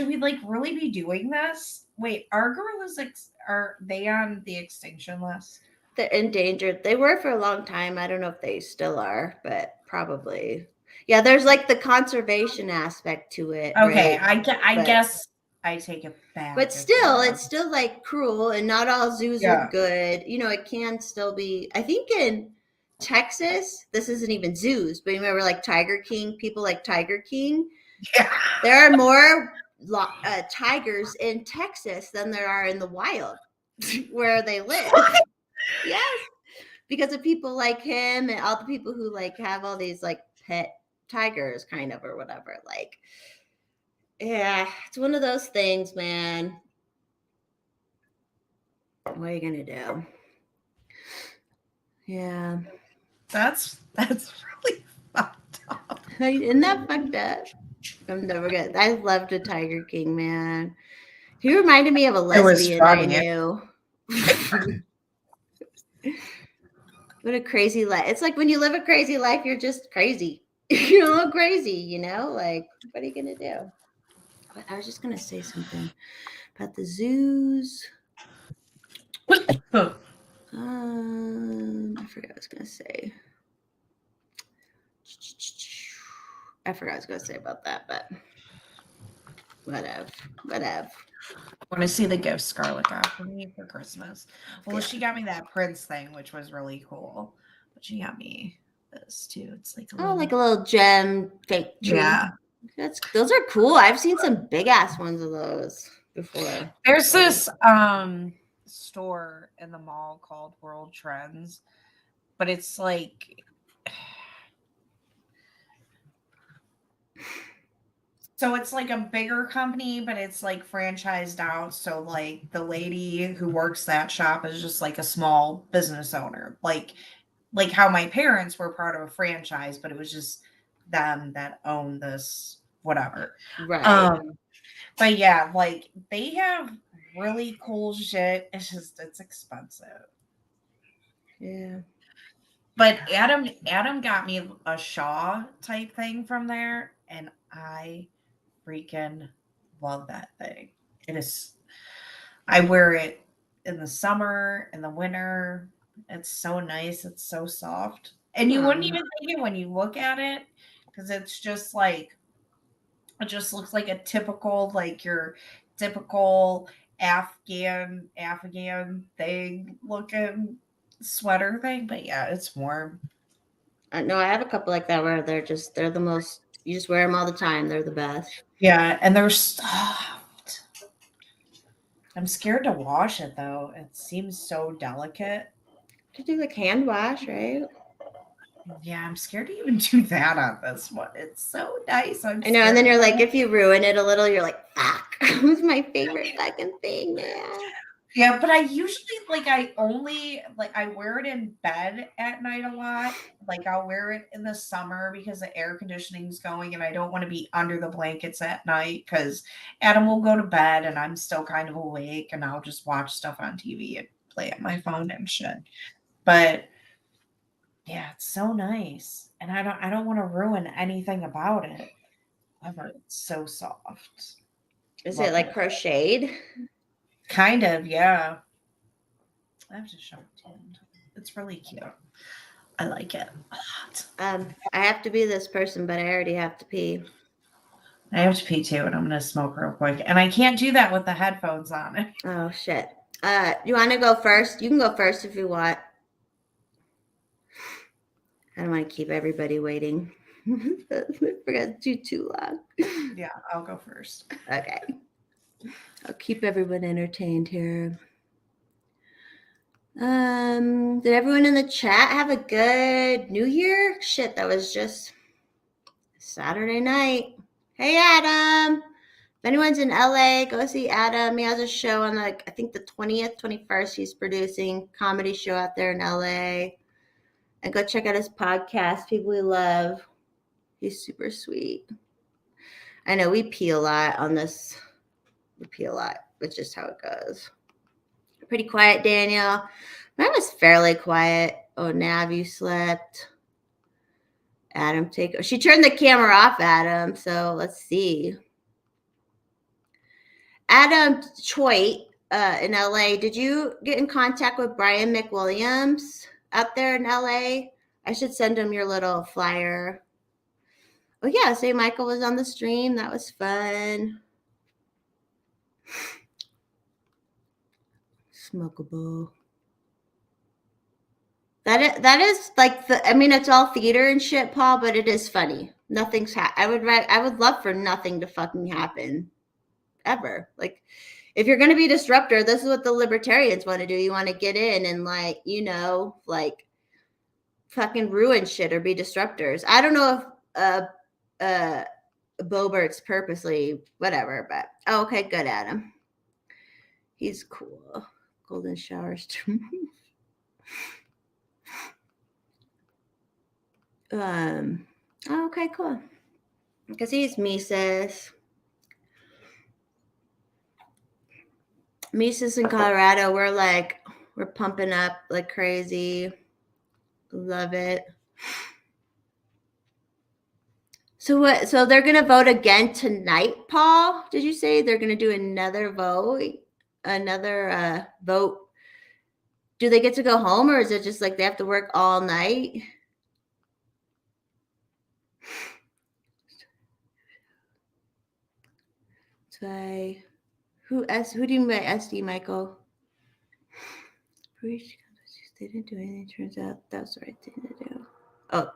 we like really be doing this? Wait, are gorillas are they on the extinction list? They're endangered. They were for a long time. I don't know if they still are, but probably. Yeah, there's like the conservation aspect to it. Okay, Right? I But- guess I take it back. But still, it's still like cruel, and not all zoos are Yeah. good. You know, it can still be. I think in Texas, this isn't even zoos, but you remember like Tiger King, people like Tiger King. Yeah. There are more tigers in Texas than there are in the wild where they live. What? Yes, because of people like him and all the people who like have all these like pet tigers, kind of, or whatever. Like, yeah, it's one of those things, man. What are you gonna do? Yeah. That's really fucked up. Isn't that fucked up? I'm never gonna. I loved a Tiger King, man. He reminded me of a It was lesbian I funny. knew. What a crazy life. It's like when you live a crazy life, you're just crazy. You're a little crazy, you know? Like, what are you gonna do? But I was just gonna say something about the zoos. I forgot what I was gonna say. I forgot what I was gonna say about that, but whatever. Want to see the gift Scarlett got for me for Christmas? Well, Yeah. she got me that Prince thing, which was really cool. But she got me this too. It's like Oh, like a little gem fake tree. Yeah. Those are cool. I've seen some big ass ones of those before. There's this store in the mall called World Trends, but it's like so it's like a bigger company, but it's like franchised out. So like the lady who works that shop is just like a small business owner. Like how my parents were part of a franchise, but it was just them that own this whatever. Right. But yeah, like they have really cool shit. It's expensive. Yeah. But Adam got me a Shaw type thing from there, and I freaking love that thing. It is I wear it in the summer, in the winter. It's so nice. It's so soft. And you wouldn't even think it when you look at it because it's just like it just looks like a typical like your typical Afghan thing looking sweater thing. But yeah, it's warm. No, I have a couple like that where they're the most. You just wear them all the time. They're the best. Yeah, and they're soft. I'm scared to wash it though. It seems so delicate. You do like hand wash, right? Yeah, I'm scared to even do that on this one. It's so nice. I know, and then you're like, if you ruin it a little, you're like, fuck. It was my favorite fucking thing, man. Yeah, but I usually I wear it in bed at night a lot. Like I'll wear it in the summer because the air conditioning's going and I don't want to be under the blankets at night because Adam will go to bed and I'm still kind of awake and I'll just watch stuff on TV and play on my phone and shit. But yeah, it's so nice. And I don't want to ruin anything about it. Ever. It's so soft. Is Love it like it. crocheted? Kind of, yeah. I have to show it to you. It's really cute. I like it a lot. I have to be this person, but I already have to pee. I have to pee too, and I'm gonna smoke real quick. And I can't do that with the headphones on. Oh shit. You want to go first? You can go first if you want. I don't want to keep everybody waiting. I forgot to do too long. Yeah, I'll go first. Okay. I'll keep everyone entertained here. Did everyone in the chat have a good New Year? Shit, that was just Saturday night. Hey, Adam. If anyone's in LA, go see Adam. He has a show on I think the 20th, 21st. He's producing comedy show out there in LA. And go check out his podcast, People We Love. He's super sweet. I know we pee a lot on this. We pee a lot. It's just how it goes. Pretty quiet, Daniel. Mine was fairly quiet. Oh, Nav, you slept. Adam, she turned the camera off, Adam. So let's see. Adam Choit in LA. Did you get in contact with Brian McWilliams out there in LA? I should send him your little flyer. Oh yeah, St. Michael was on the stream. That was fun. Smokable. That is like the. I mean, it's all theater and shit, Paul, but it is funny. Nothing's. I would love for nothing to fucking happen, ever. Like, if you're gonna be a disruptor, this is what the libertarians want to do. You want to get in and like, like, fucking ruin shit or be disruptors. I don't know if Bobert's purposely whatever, but okay, good, Adam. He's cool. Golden showers. Okay, cool. Because he's Mises. Mises in Colorado, we're pumping up like crazy. Love it. So what? So they're gonna vote again tonight, Paul? Did you say they're gonna do another vote? Another vote? Do they get to go home, or is it just like they have to work all night? So who do you mean by SD, Michael? They didn't do anything. Turns out that was the right thing to do. Oh,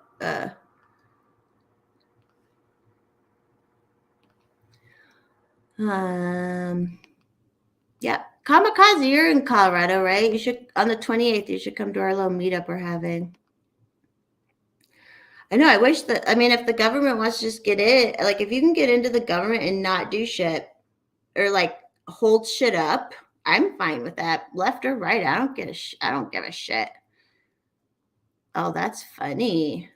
yeah. Kamikaze, you're in Colorado, right? You should, on the 28th, you should come to our little meetup we're having. I know, I wish that, I mean, if the government wants to just get in, like, if you can get into the government and not do shit, or like hold shit up, I'm fine with that. Left or right, I don't give a shit. Oh, that's funny.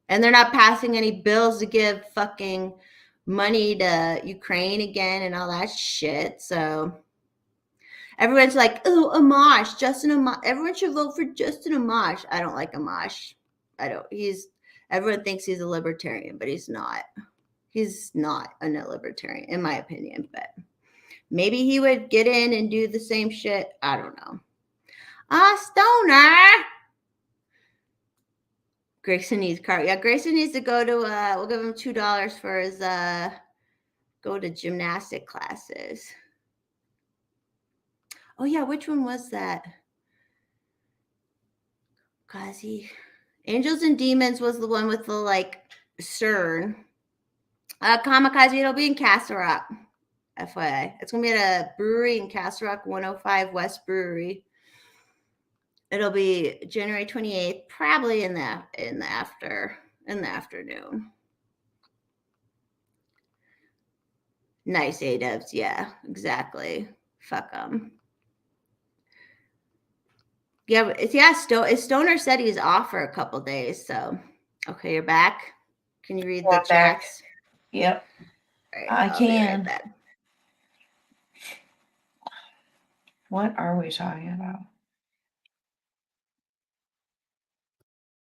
And they're not passing any bills to give fucking money to Ukraine again and all that shit. So everyone's like, oh, Amash, Justin Amash. Everyone should vote for Justin Amash. I don't like Amash. Everyone thinks he's a libertarian, but he's not. He's not a libertarian, in my opinion. But maybe he would get in and do the same shit. I don't know. Stoner. Grayson needs car. Yeah, Grayson needs to go to we'll give him $2 for his go to gymnastic classes. Oh yeah, which one was that? Kazi. Angels and Demons was the one with the like CERN. Kamikaze, it'll be in Castle Rock. FYI. It's gonna be at a brewery in Castle Rock, 105 West Brewery. It'll be January 28th, probably in the afternoon. Nice A-dubs, yeah, exactly. Fuck them. Yeah, Stoner said he's off for a couple days, so okay, you're back. Can you read the chats? Yep, Right, I can. Right. What are we talking about?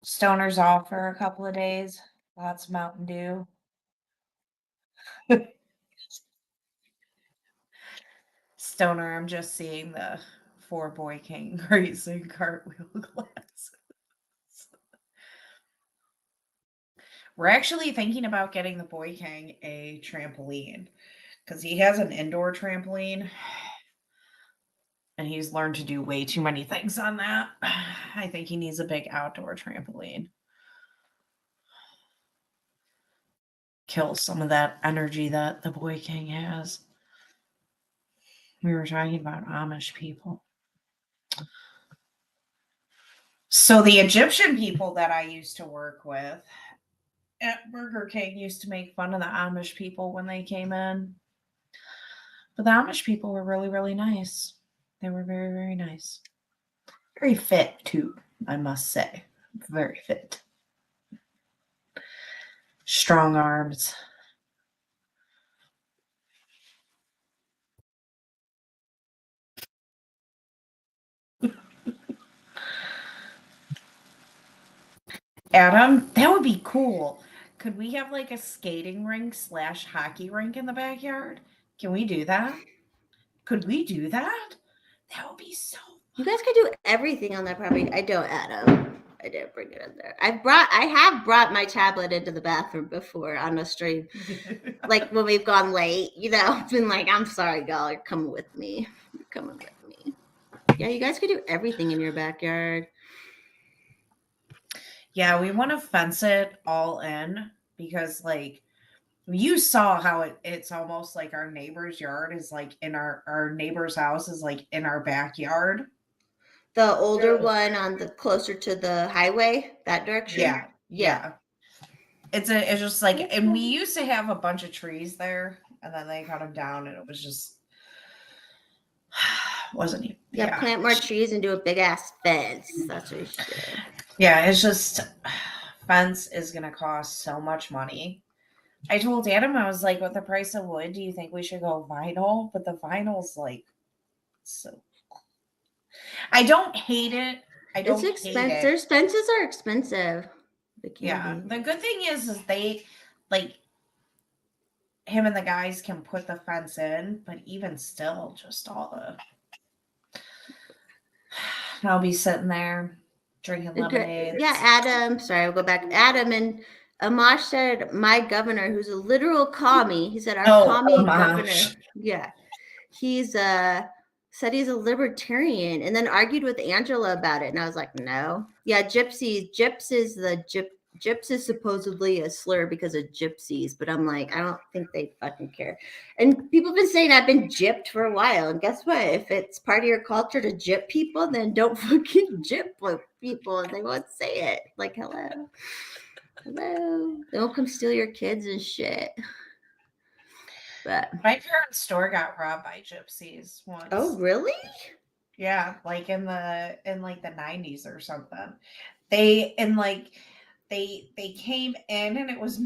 Stoner's off for a couple of days. Lots of Mountain Dew. Stoner, I'm just seeing the 4-boy king racing cartwheel glasses. We're actually thinking about getting the boy king a trampoline because he has an indoor trampoline and he's learned to do way too many things on that. I think he needs a big outdoor trampoline. Kill some of that energy that the boy king has. We were talking about Amish people. So the Egyptian people that I used to work with at Burger King used to make fun of the Amish people when they came in. But the Amish people were really, really nice. They were very, very nice. Very fit, too, I must say. Very fit. Strong arms. Adam, that would be cool. Could we have like a skating rink / hockey rink in the backyard? Can we do that? Could we do that? That would be so fun. You guys could do everything on that property. I don't, Adam. I didn't bring it in there. I have brought my tablet into the bathroom before on a stream. Like when we've gone late, been like, I'm sorry, y'all, you're coming with me. You're coming with me. Yeah, you guys could do everything in your backyard. Yeah, we want to fence it all in because, like, you saw how it's almost like our neighbor's yard is like in our neighbor's house is like in our backyard. The older one on the closer to the highway, that direction. Yeah. It's just like, and we used to have a bunch of trees there, and then they cut them down, and it was just wasn't even. Yeah, plant more trees and do a big ass fence. That's what you should do. Yeah, it's just fence is gonna cost so much money. I told Adam, I was like, with the price of wood, do you think we should go vinyl? But the vinyl's like so. I don't hate it. I don't It's expensive. hate it. Their fences are expensive. Yeah. The good thing is they like him and the guys can put the fence in, but even still, just all the. I'll be sitting there drinking lemonade. Yeah, Adam. Sorry, I'll go back. Adam and Amash said, my governor, who's a literal commie. He said, our commie governor. Yeah. He's said he's a libertarian and then argued with Angela about it. And I was like, no. Yeah, gypsies. Gyps is supposedly a slur because of gypsies, but I'm like, I don't think they fucking care. And people have been saying I've been gypped for a while. And guess what? If it's part of your culture to gyp people, then don't fucking gyp people and they won't say it. Like, hello. Don't come steal your kids and shit. But my parents' store got robbed by gypsies once. Oh, really? Yeah, like in the 90s or something. They came in and it was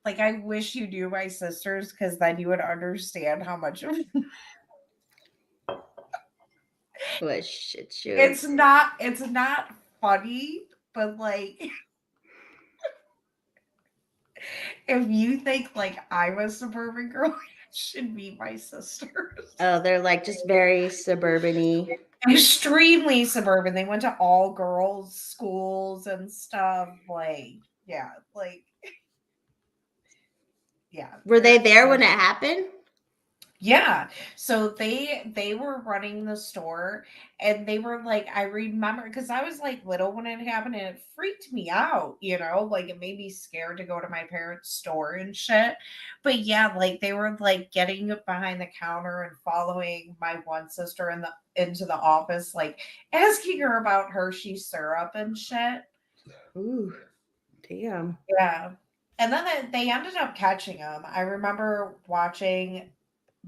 like, I wish you knew my sisters because then you would understand how much of what shit show. It's not funny, but like if you think like I'm a suburban girl, it should be my sisters. Oh, they're like just very suburban-y. Extremely suburban. They went to all girls schools and stuff. Like, yeah, like yeah. Were they there when it happened? Yeah. So they were running the store and they were like, I remember because I was like little when it happened and it freaked me out, like it made me scared to go to my parents' store and shit. But yeah, like they were like getting behind the counter and following my one sister into the office, like asking her about Hershey syrup and shit. Ooh, damn. Yeah. And then they ended up catching them. I remember watching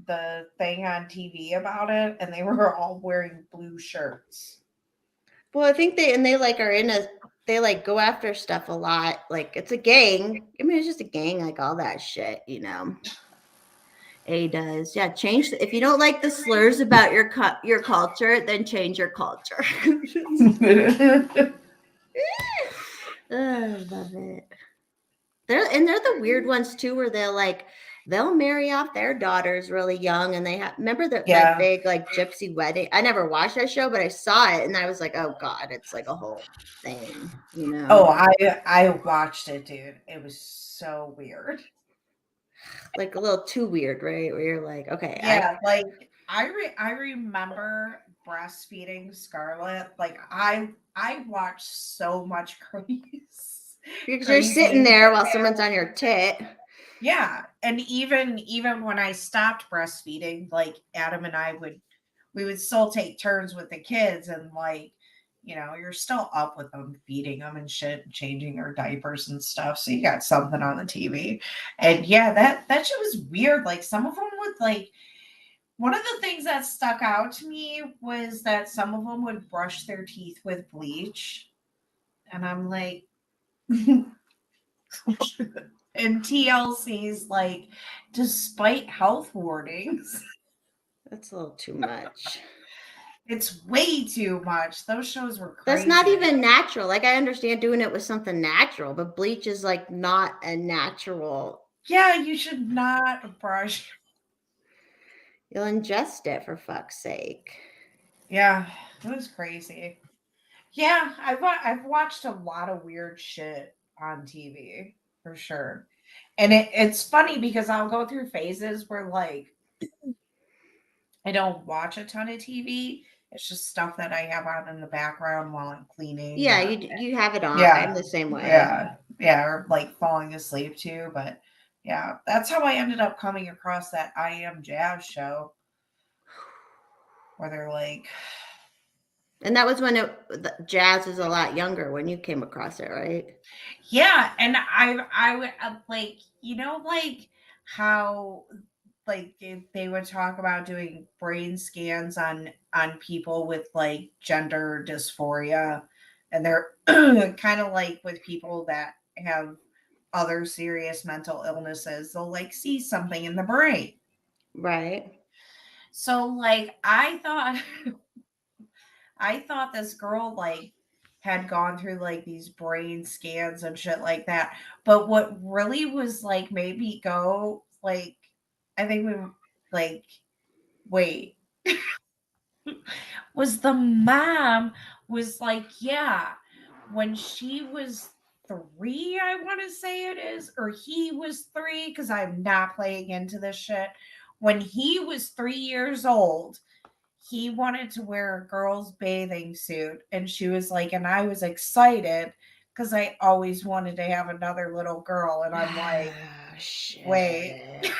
the thing on TV about it, and they were all wearing blue shirts. Well, I think they like are they like go after stuff a lot. Like it's a gang. I mean, it's just a gang, like all that shit, A does. Yeah, change. If you don't like the slurs about your culture, then change your culture. Oh, love it. They're the weird ones too, where they'll marry off their daughters really young, and remember that big like gypsy wedding. I never watched that show, but I saw it, and I was like, oh god, it's like a whole thing, Oh, I watched it, dude. It was so weird, like a little too weird, right? Where you're like, okay, yeah, I remember breastfeeding Scarlett. Like I watched so much craze. Because you're sitting there while someone's on your tit. Yeah, and even when I stopped breastfeeding, like Adam and I we would still take turns with the kids, and like, you're still up with them, feeding them and shit, changing their diapers and stuff. So you got something on the TV, and yeah, that shit was weird. Like some of them would like. One of the things that stuck out to me was that some of them would brush their teeth with bleach, and I'm like. And TLC's like, despite health warnings. That's a little too much. It's way too much. Those shows were crazy. That's not even natural. Like I understand doing it with something natural, but bleach is like not a natural. Yeah, you should not brush. You'll ingest it for fuck's sake. Yeah, it was crazy. Yeah, I've watched a lot of weird shit on TV for sure. And it's funny because I'll go through phases where like I don't watch a ton of TV. It's just stuff that I have on in the background while I'm cleaning Yeah, or you have it on. I'm yeah, the same way. yeah, or like falling asleep too. But yeah, that's how I ended up coming across that I Am Jazz show where they're like, And that was when the jazz was a lot younger when you came across it, right? yeah, and I would like like how like they would talk about doing brain scans on people with like gender dysphoria, and they're kind of like with people that have other serious mental illnesses, they'll like see something in the brain. Right. So like I thought this girl like had gone through like these brain scans and shit like that. But what really was like made me go like I think we like wait was the mom was like, yeah, when she was 3, I want to say it is, or he was 3, because I'm not playing into this shit. When he was 3 years old, he wanted to wear a girl's bathing suit. And she was like, and I was excited because I always wanted to have another little girl. And I'm like, Ah, wait. shit.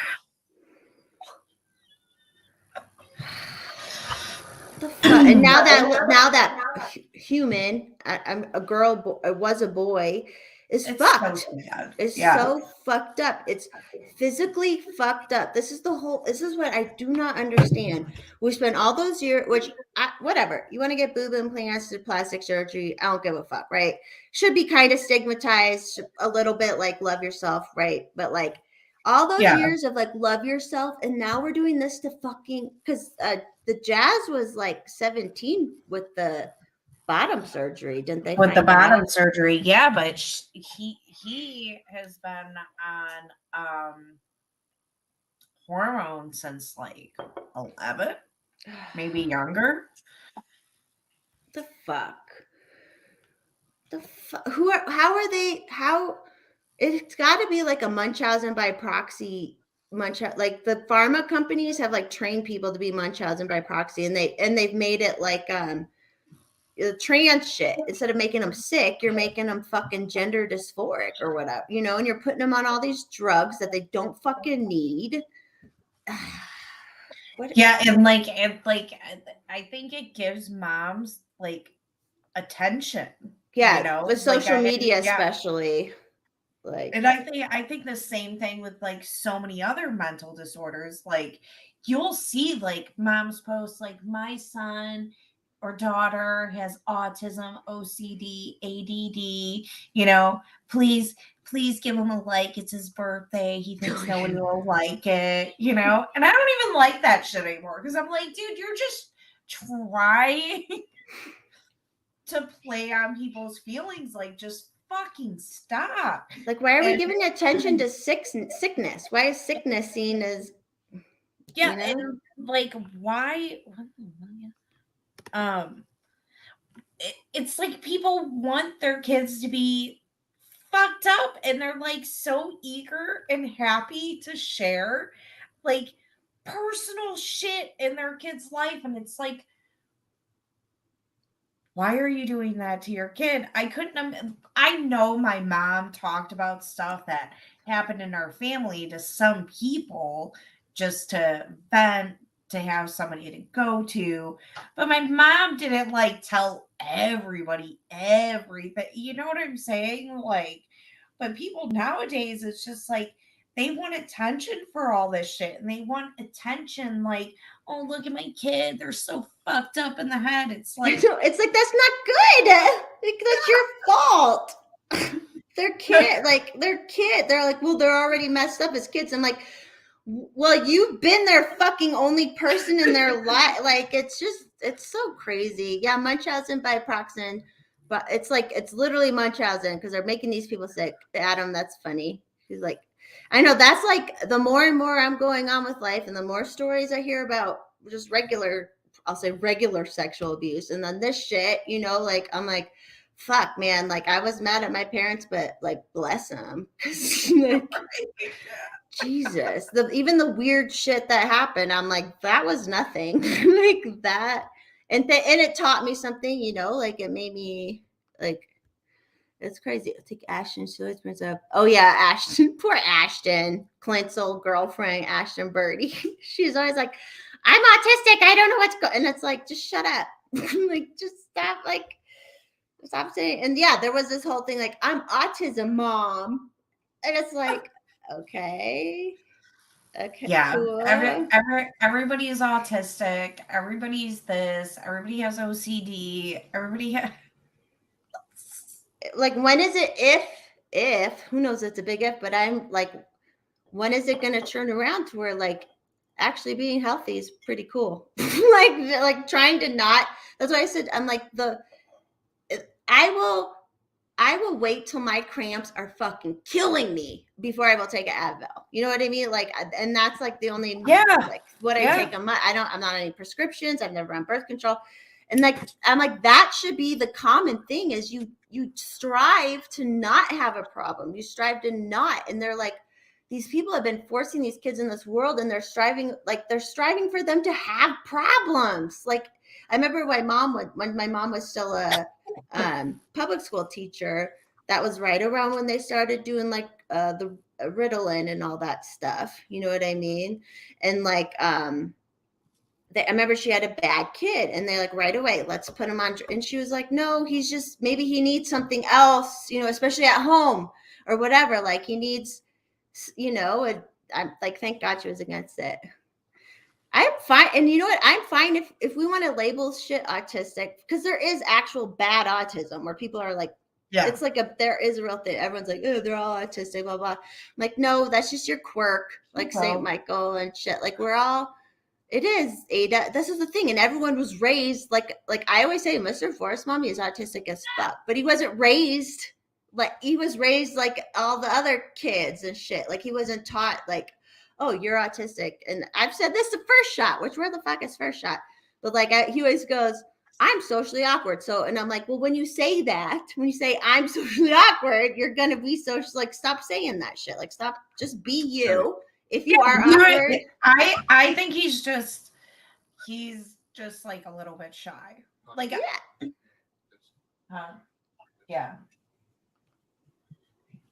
The fuck? And now that human, I'm a girl, I was a boy, is It's so fucked. sad. It's Yeah. so fucked up. It's physically fucked up. This is what I do not understand. We spent all those years, which whatever. You want to get boob implants or plastic surgery, I don't give a fuck, right? Should be kind of stigmatized a little bit, like love yourself, right? But like all those Yeah. years of like love yourself, and now we're doing this to fucking because the jazz was like 17 with the bottom surgery, didn't they With the find out? bottom surgery. Yeah. But he has been on hormones since like 11, maybe younger. The fuck? The fuck? Who are? How are they? How? It's got to be like a Munchausen by proxy. Like the pharma companies have like trained people to be Munchausen by proxy, and they've made it like trans shit. Instead of making them sick, you're making them fucking gender dysphoric or whatever, you know, and you're putting them on all these drugs that they don't fucking need. What? Yeah, and like I think it gives moms like attention, Yeah, with like social media yeah. especially. Like, And I think the same thing with like so many other mental disorders. Like you'll see like moms post like my son or daughter has autism, OCD, ADD, please give him a like. It's his birthday. He thinks nobody will like it. And I don't even like that shit anymore because I'm like, dude, you're just trying to play on people's feelings. Like, just fucking stop. like, why are we And giving attention to sickness? Why is sickness seen as, yeah, you know? and like, why? Um, it's like people want their kids to be fucked up, and they're like so eager and happy to share like personal shit in their kid's life, and it's like, why are you doing that to your kid? I know my mom talked about stuff that happened in our family to some people just to vent, to have somebody to go to. But my mom didn't like tell everybody everything. You know what I'm saying? Like, but people nowadays, it's just like they want attention for all this shit. And they want attention like, oh, look at my kid. They're so fucked up in the head. It's like, So it's like, that's not good. Like, that's your fault. They're kid. They're like, well, they're already messed up as kids. I'm like, well, you've been their fucking only person in their life. Like, it's so crazy. Yeah, Munchausen by proxy, but it's like, it's literally Munchausen because they're making these people sick. Adam, that's funny. He's like, I know that's like the more and more I'm going on with life and the more stories I hear about just regular I'll say regular sexual abuse. And then this shit, you know, like, I'm like, fuck, man, like I was mad at my parents, but like, bless them. Like, Jesus, even the weird shit that happened, I'm like, that was nothing. Like that. And it taught me something, you know, like it made me like, it's crazy. I think Ashton always brings up. Oh yeah, Ashton. Poor Ashton. Clint's old girlfriend, Ashton Birdie. She's always like, "I'm autistic. I don't know what's going." And it's like, just shut up. Like, just stop. Like, stop saying. And yeah, there was this whole thing like, "I'm autism, mom," and it's like, okay, Yeah. cool. Everybody is autistic. Everybody's this. Everybody has OCD. Everybody has. Like, when is it? If who knows? It's a big if, but I'm like, when is it going to turn around to where like actually being healthy is pretty cool? like trying to not. That's why I said I'm like I will wait till my cramps are fucking killing me before I will take an Advil. You know what I mean? Like, and that's like the only like what I take I'm not on any prescriptions. I've never on birth control. And like, I'm like, that should be the common thing is you strive to not have a problem. You strive to not. And they're like, these people have been forcing these kids in this world and they're striving for them to have problems. Like, I remember when my mom was still a public school teacher, that was right around when they started doing like the Ritalin and all that stuff. You know what I mean? And like, I remember she had a bad kid and they like right away, let's put him on. And she was like, no, he's just, maybe he needs something else, you know, especially at home or whatever. Like he needs, you know, and I'm like, thank God she was against it. I'm fine. And you know what? I'm fine if we want to label shit autistic, because there is actual bad autism where people are like, it's like there is a real thing. Everyone's like, oh, they're all autistic, blah, blah. I'm like, no, that's just your quirk, like St. Michael and shit. Like we're all, it is, Ada. This is the thing. And everyone was raised like I always say, Mr. Forrest Mommy is autistic as fuck, but he wasn't raised like he was raised like all the other kids and shit. Like he wasn't taught like, oh, you're autistic. And I've said this the first shot, which where the fuck is first shot? But like he always goes, I'm socially awkward. So, and I'm like, well, when you say that, when you say I'm socially awkward, you're going to be social. Like, stop saying that shit. Like, stop, just be you. If you are awkward. I think he's just like a little bit shy. Like,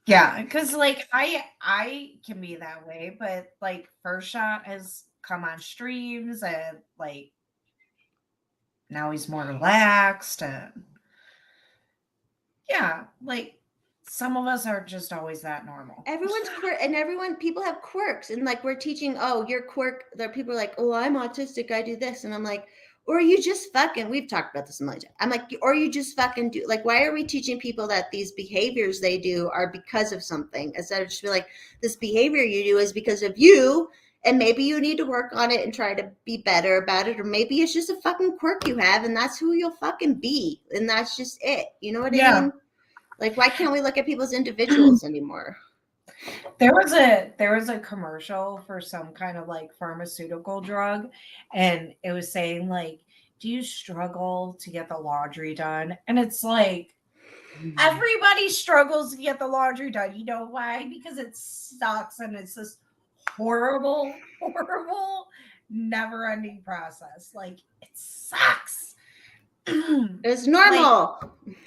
yeah, because like I can be that way, but like First Shot has come on streams and like now he's more relaxed and yeah, like some of us are just always that normal. Everyone's quirk, and people have quirks, and like we're teaching, oh, your quirk. There are people are like, oh, I'm autistic, I do this, and I'm like, or you just fucking. We've talked about this a million times. I'm like, or you just fucking do. Like, why are we teaching people that these behaviors they do are because of something instead of just be like, this behavior you do is because of you, and maybe you need to work on it and try to be better about it, or maybe it's just a fucking quirk you have, and that's who you'll fucking be, and that's just it. You know what I mean? Like, why can't we look at people as individuals anymore? There was a commercial for some kind of like pharmaceutical drug, and it was saying like, do you struggle to get the laundry done? And it's like, everybody struggles to get the laundry done. You know why? Because it sucks and it's this horrible, never-ending process. Like, it sucks. It's normal. Like,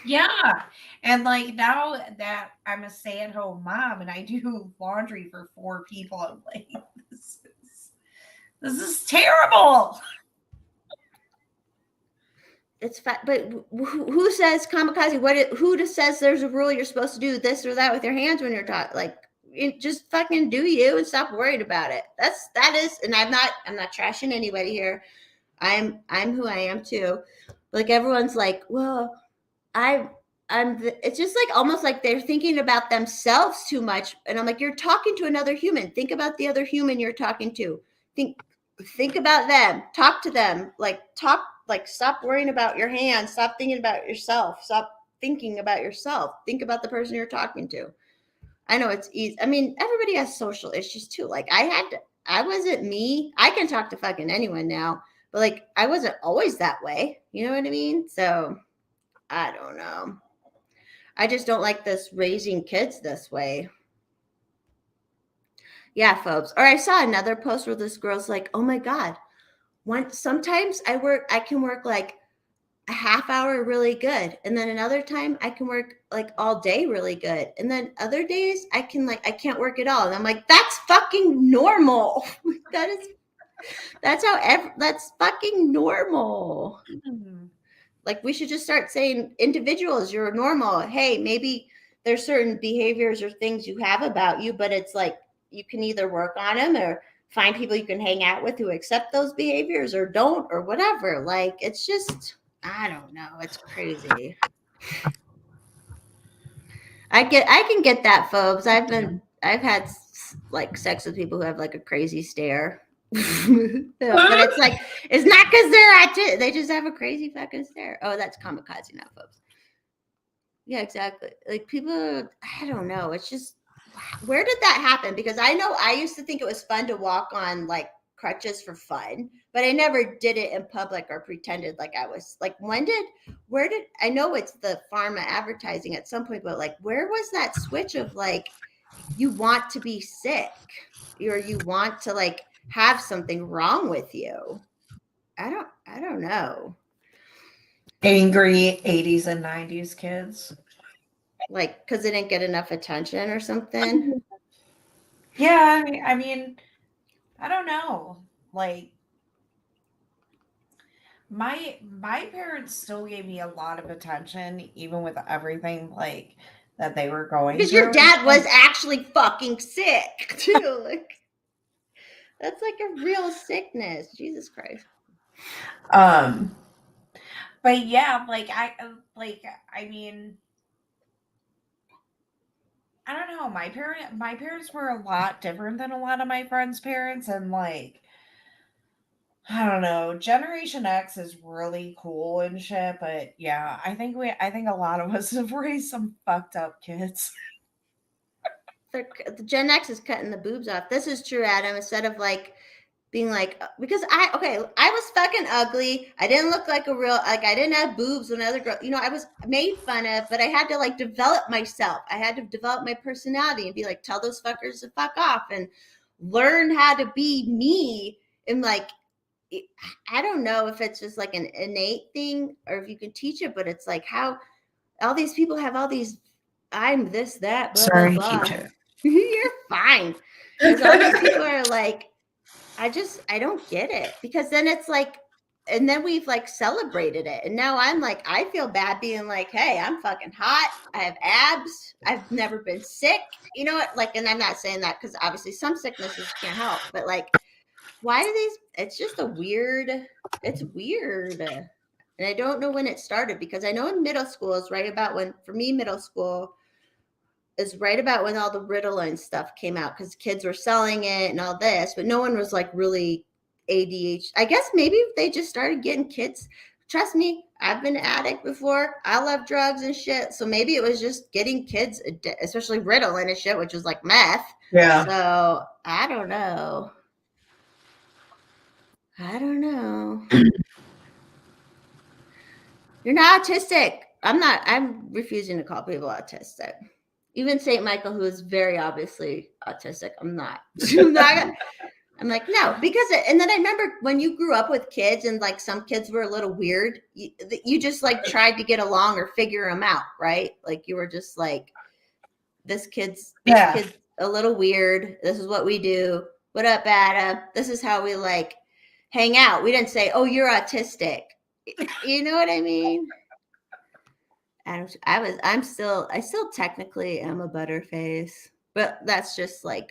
yeah. And like now that I'm a stay-at-home mom and I do laundry for 4 people, I'm like, this is terrible. It's fat, but who says kamikaze? Who says there's a rule you're supposed to do this or that with your hands when you're taught? Like, just fucking do you and stop worried about it. That is, and I'm not trashing anybody here. I'm who I am too. Like everyone's like, well, it's just like almost like they're thinking about themselves too much. And I'm like, you're talking to another human. Think about the other human you're talking to. Think about them. Talk to them. Stop worrying about your hands. Stop thinking about yourself. Stop thinking about yourself. Think about the person you're talking to. I know it's easy. I mean, everybody has social issues too. Like I wasn't me. I can talk to fucking anyone now. But like, I wasn't always that way. You know what I mean? So I don't know. I just don't like this raising kids this way. Yeah, folks. Or I saw another post where this girl's like, oh my God. Sometimes I can work like a half hour really good. And then another time I can work like all day really good. And then other days I can't work at all. And I'm like, that's fucking normal. That's fucking normal. Mm-hmm. Like, we should just start saying, individuals, you're normal. Hey, maybe there's certain behaviors or things you have about you, but it's like you can either work on them or find people you can hang out with who accept those behaviors or don't or whatever. Like, it's just, I don't know. It's crazy. I can get that, folks. I've had like sex with people who have like a crazy stare. But it's like, it's not because they just have a crazy fucking stare. Oh, that's kamikaze now, folks. Yeah, exactly. Like, people, I don't know. It's just, where did that happen? Because I know I used to think it was fun to walk on like crutches for fun, but I never did it in public or pretended like I was like, I know it's the pharma advertising at some point, but like, where was that switch of like, you want to be sick or you want to like have something wrong with you? I don't know. Angry 80s and 90s kids. Like, because they didn't get enough attention or something. Yeah, I mean, I don't know. Like, my parents still gave me a lot of attention, even with everything like that they were going Because your through. dad was actually fucking sick too. Like, that's like a real sickness. Jesus Christ. Um, but yeah, I mean, I don't know. My parents were a lot different than a lot of my friends' parents, and like, I don't know. Generation X is really cool and shit, but yeah, I think a lot of us have raised some fucked up kids. The Gen X is cutting the boobs off. This is true, Adam. Instead of like being like, because I was fucking ugly. I didn't look like I didn't have boobs when other girls, I was made fun of, but I had to like develop myself. I had to develop my personality and be like, tell those fuckers to fuck off and learn how to be me. And like, I don't know if it's just like an innate thing or if you can teach it, but it's like how all these people have all these, I'm this, that, blah, Sorry, blah, keep blah. it. You're fine. Because all these people are like, I don't get it. Because then it's like, and then we've like celebrated it. And now I'm like, I feel bad being like, hey, I'm fucking hot. I have abs. I've never been sick. You know what? Like, and I'm not saying that because obviously some sicknesses can't help, but like, why do it's just it's weird. And I don't know when it started because I know in middle school is right about when, for me, middle school is right about when all the Ritalin stuff came out because kids were selling it and all this, but no one was like really ADHD. I guess maybe they just started getting kids. Trust me, I've been an addict before. I love drugs and shit. So maybe it was just getting kids, especially Ritalin and shit, which was like meth. Yeah. So I don't know. I don't know. You're not autistic. I'm refusing to call people autistic. Even St. Michael, who is very obviously autistic, I'm not. I'm like, no, because and then I remember when you grew up with kids and like some kids were a little weird, you just like tried to get along or figure them out, right? Like you were just like, this kid's a little weird. This is what we do. What up, Adam? This is how we like hang out. We didn't say, oh, you're autistic. You know what I mean? I still technically am a butterface, but that's just like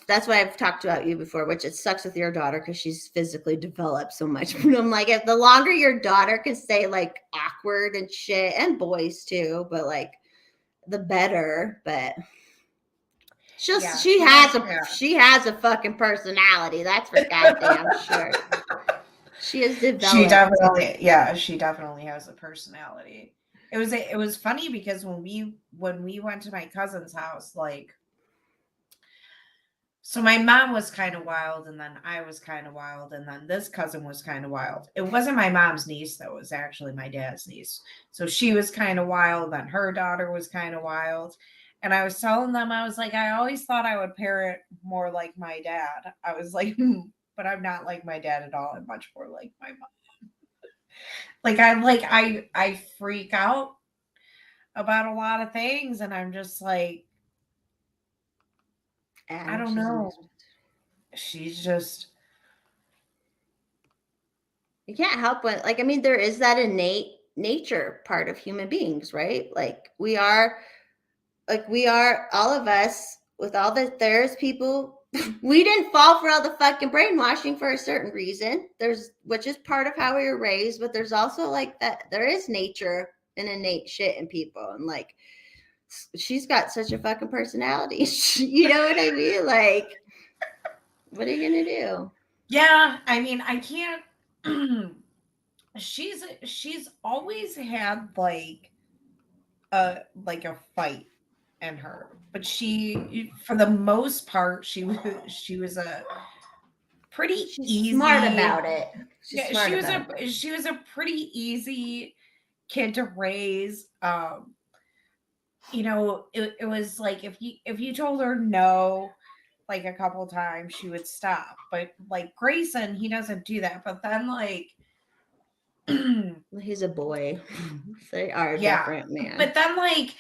that's why I've talked about you before, which it sucks with your daughter because she's physically developed so much. But I'm like, if the longer your daughter can stay like awkward and shit, and boys too, but like the better. But she has a fucking personality. That's for goddamn sure. She is developed. She definitely has a personality. It was funny because when we went to my cousin's house, like, So my mom was kind of wild, and then I was kind of wild, and then this cousin was kind of wild. It wasn't my mom's niece though; it was actually my dad's niece. So she was kind of wild. Then her daughter was kind of wild, and I was telling them, I was like, I always thought I would parent more like my dad. I was like, but I'm not like my dad at all. I'm much more like my mom. I freak out about a lot of things, and I'm just like, I And don't know. She's just you can't help but like, I mean, there is that innate nature part of human beings, right? Like we are all of us with all the there's people we didn't fall for all the fucking brainwashing for a certain reason. There's which is part of how we were raised, but there's also like that there is nature and innate shit in people. And like she's got such a fucking personality. You know what I mean? Like, what are you gonna do? yeah. I mean, I can't. She's always had like a fight in her, but she for the most part she was a pretty She's smart easy. about it. She's Yeah, smart about it. she was a pretty easy kid to raise. It was like if you told her no like a couple times, she would stop. But like Grayson, he doesn't do that. But then like He's a boy. They are yeah. different, man. But then like,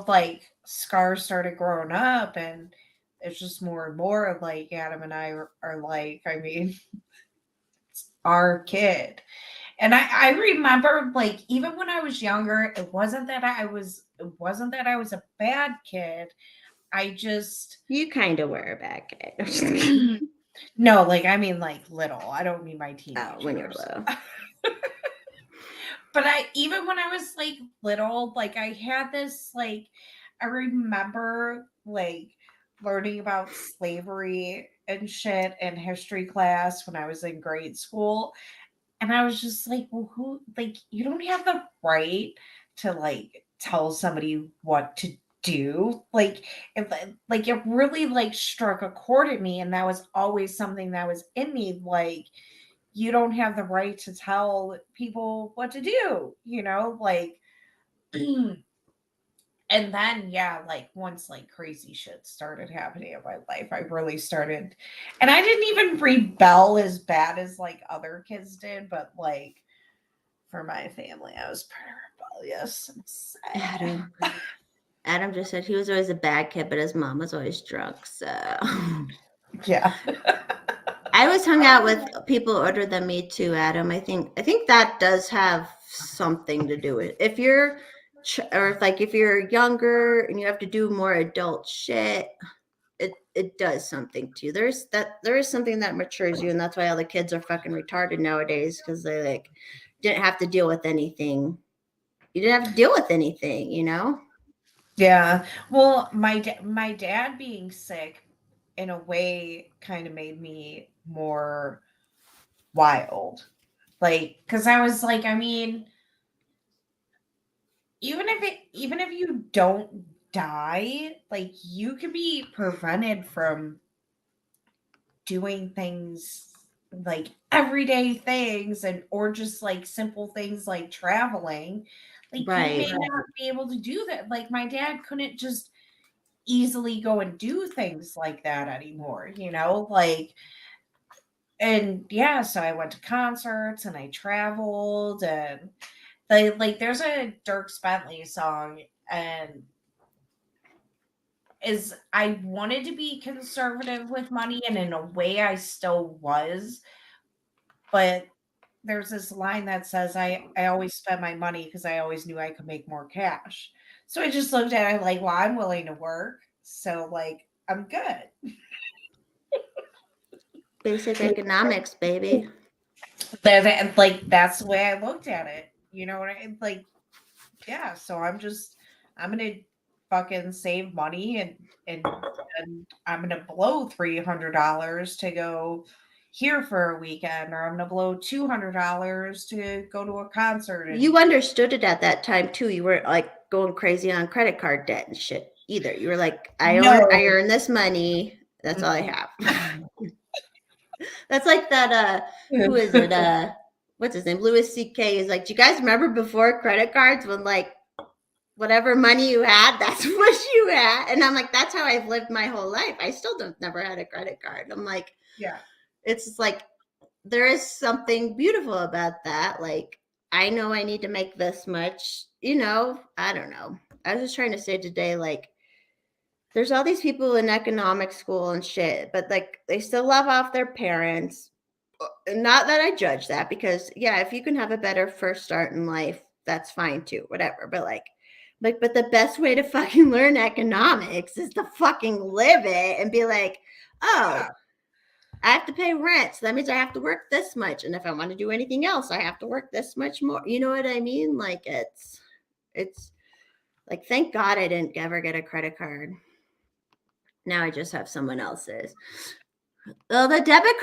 like scars started growing up, and it's just more and more of like Adam and I are like, I mean, it's our kid. And I remember like even when I was younger, it wasn't that I was a bad kid. I just You kind of were a bad kid. no, like I mean like little. I don't mean my Oh, teenage when you're years. little. But I even when I was like little, like I had this like I remember like learning about slavery and shit in history class when I was in grade school. And I was just like, well, who like you don't have the right to like tell somebody what to do. It really like struck a chord in me, and that was always something that was in me. Like you don't have the right to tell people what to do, and then yeah, like once like crazy shit started happening in my life, I really started, and I didn't even rebel as bad as like other kids did, but like for my family, I was pretty rebellious and sad. Adam just said he was always a bad kid, but his mom was always drunk. So Yeah. I always hung out with people older than me too, Adam. I think that does have something to do with it. If you're if you're younger and you have to do more adult shit, it does something to you. There is something that matures you, and that's why all the kids are fucking retarded nowadays because they like didn't have to deal with anything. You didn't have to deal with anything, you know? Yeah. Well, my dad being sick in a way kind of made me more wild. Like cuz I was like, I mean, even if you don't die, like you can be prevented from doing things like everyday things and or just like simple things like traveling. Like you may Right. not be able to do that. Like my dad couldn't just easily go and do things like that anymore, like and yeah, so I went to concerts and I traveled and like there's a Dirk Bentley song, and is I wanted to be conservative with money, and in a way I still was, but there's this line that says I always spend my money because I always knew I could make more cash. So I just looked at it like, well, I'm willing to work, so like I'm good. Basic economics, baby. Like that's the way I looked at it. You know what I like? Yeah. So I'm gonna fucking save money, and I'm gonna blow $300 to go here for a weekend, or I'm gonna blow $200 to go to a concert. And You understood it at that time too. You weren't like going crazy on credit card debt and shit either. You were like, I no, earn this money. That's all I have. That's like that, who is it? What's his name? Louis C.K. is like, do you guys remember before credit cards when like whatever money you had, that's what you had? And I'm like, that's how I've lived my whole life. I still never had a credit card. I'm like, Yeah. It's like, there is something beautiful about that. Like, I know I need to make this much, I don't know. I was just trying to say today, like, there's all these people in economic school and shit, but like they still love off their parents. Not that I judge that, because yeah, if you can have a better first start in life, that's fine too, whatever. But but the best way to fucking learn economics is to fucking live it and be like, oh, I have to pay rent, so that means I have to work this much, and if I want to do anything else, I have to work this much more. You know what I mean? Like it's like, thank God I didn't ever get a credit card. Now I just have someone else's. Well, the debit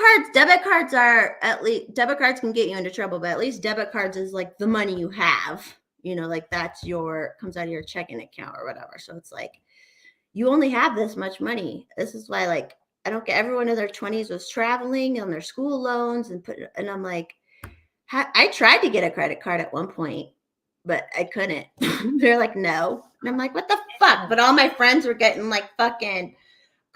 cards are, at least, debit cards can get you into trouble, but at least debit cards is like the money you have, like that's comes out of your checking account or whatever. So it's like, you only have this much money. This is why, like, I don't get, everyone in their 20s was traveling on their school loans and I'm like, I tried to get a credit card at one point, but I couldn't. They're like, no. And I'm like, what the fuck? But all my friends were getting like fucking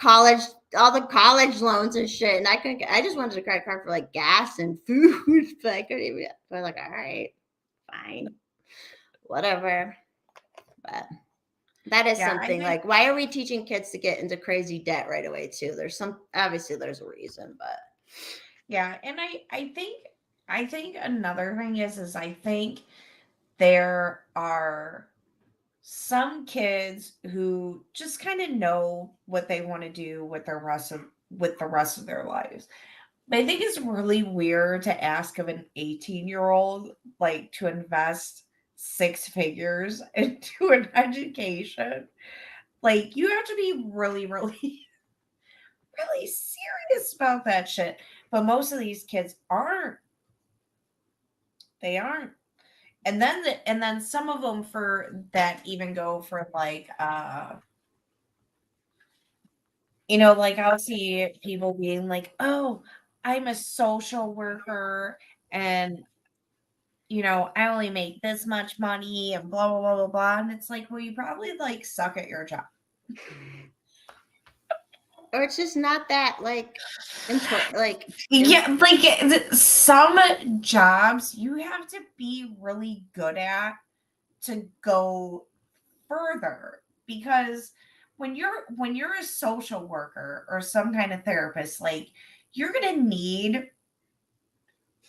all the college loans and shit. And I just wanted a credit card for like gas and food, but I couldn't even. So I was like, all right, fine, whatever. But that is something like, why are we teaching kids to get into crazy debt right away too? Obviously there's a reason, but yeah. And I think another thing is I think there are some kids who just kind of know what they want to do with the rest of their lives. But I think it's really weird to ask of an 18-year-old like to invest 6 figures into an education. Like, you have to be really, really, really serious about that shit. But most of these kids aren't. They aren't. And then some of them for that even go for like like I'll see people being like, oh, I'm a social worker and I only make this much money and blah blah blah blah blah. And it's like, well, you probably like suck at your job. Or it's just not that like important. Like, yeah, like some jobs you have to be really good at to go further, because when you're a social worker or some kind of therapist, like, you're going to need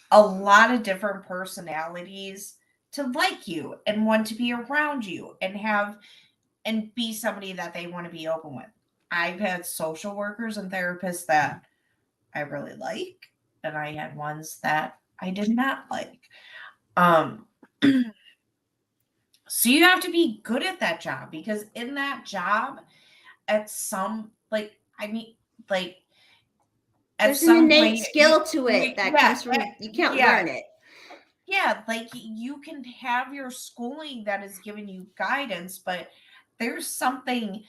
a lot of different personalities to like you and want to be around you and be somebody that they want to be open with. I've had social workers and therapists that I really like, and I had ones that I did not like. So you have to be good at that job, because in that job, at some like at there's an some innate point skill to it that comes from, you can't learn it. Yeah, like, you can have your schooling that is giving you guidance, but there's something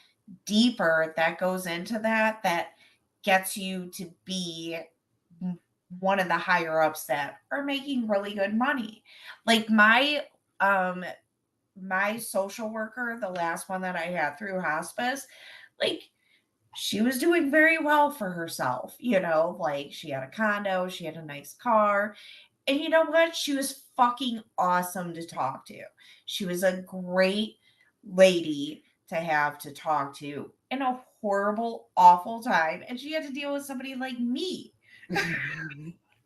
deeper that goes into that gets you to be one of the higher ups that are making really good money. Like, my social worker, the last one that I had through hospice, like, she was doing very well for herself, like, she had a condo, she had a nice car. And you know what? She was fucking awesome to talk to. She was a great lady to have to talk to in a horrible, awful time. And she had to deal with somebody like me.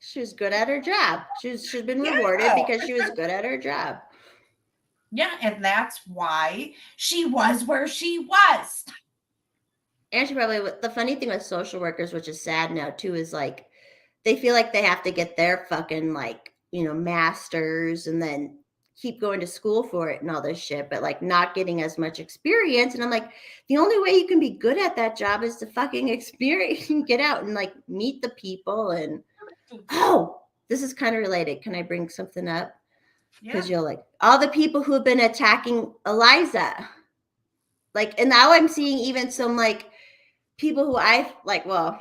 She was good at her job. She's been rewarded because she was good at her job. Yeah, and that's why she was where she was. And she probably, the funny thing with social workers, which is sad now too, is like, they feel like they have to get their fucking like, masters and then keep going to school for it and all this shit, but like not getting as much experience. And I'm like, the only way you can be good at that job is to fucking experience and get out and like meet the people. And oh, this is kind of related. Can I bring something up? Because you're like, all the people who have been attacking Eliza. Like, and now I'm seeing even some like people who I like, well,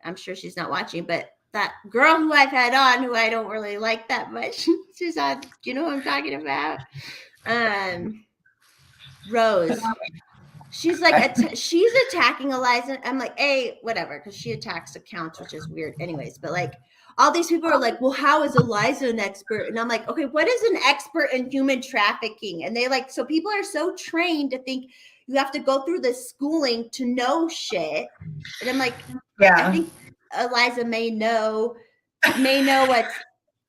I'm sure she's not watching, but that girl who I've had on, who I don't really like that much, she's on, you know what I'm talking about? Rose. She's like, she's attacking Eliza. I'm like, hey, whatever, because she attacks accounts, which is weird, anyways. But like, all these people are like, well, how is Eliza an expert? And I'm like, okay, what is an expert in human trafficking? And they like, so people are so trained to think you have to go through this schooling to know shit. And I'm like, I think Eliza may know what's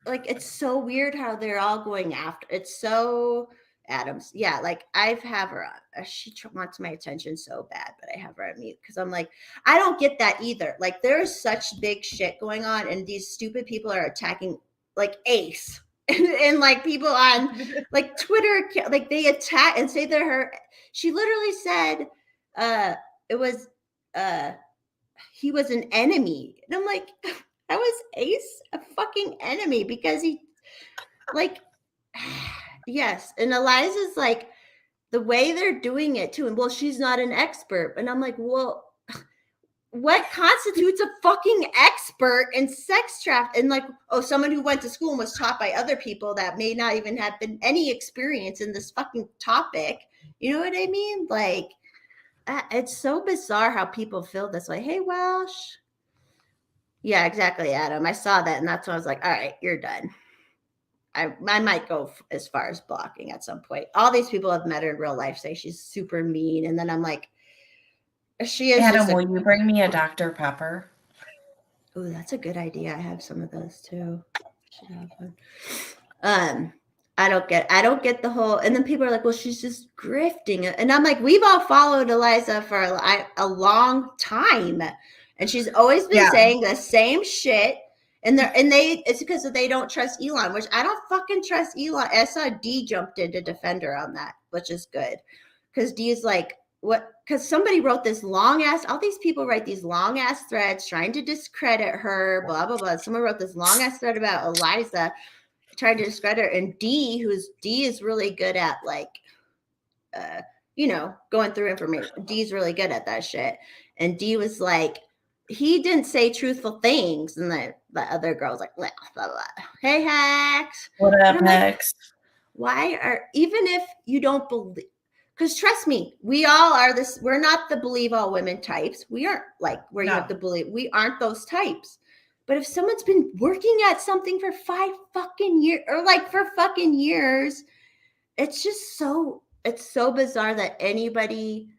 like. It's so weird how they're all going after. It's so Adams. Yeah, like I've have her on. She wants my attention so bad, but I have her on mute because I'm like, I don't get that either. Like there's such big shit going on, and these stupid people are attacking like Ace and like people on like Twitter, like they attack and say they're her. She literally said, it was he was an enemy, and I'm like, how is Ace a fucking enemy? Because he like. Yes. And Eliza's like, the way they're doing it too. And well, she's not an expert. And I'm like, well, what constitutes a fucking expert in sex trafficking? And like, oh, someone who went to school and was taught by other people that may not even have been any experience in this fucking topic. You know what I mean? Like, it's so bizarre how people feel this way. Hey, Welsh. Yeah, exactly, Adam. I saw that. And that's when I was like, all right, you're done. I might go as far as blocking at some point. All these people I've met her in real life say she's super mean. And then I'm like, she is. Adam, will you bring me a Dr. Pepper? Oh, that's a good idea. I have some of those too. Should have one. I don't get the whole, and then people are like, well, she's just grifting. And I'm like, we've all followed Eliza for a long time. And she's always been saying the same shit. And it's because they don't trust Elon, which I don't fucking trust Elon. I saw D jumped in to defend her on that, which is good. Because D is like, what? Because somebody wrote this long ass, all these people write these long ass threads trying to discredit her, blah, blah, blah. Someone wrote this long ass thread about Eliza trying to discredit her. And D is really good at like, going through information. D's really good at that shit. And D was like, he didn't say truthful things. And the other girl was like, blah, blah, blah. Hey, Hacks. What up, Hacks? Like, even if you don't believe, because trust me, we all are this, we're not the believe all women types. We aren't like where you have to believe, we aren't those types. But if someone's been working at something for 5 fucking years or like for fucking years, it's just it's so bizarre that anybody,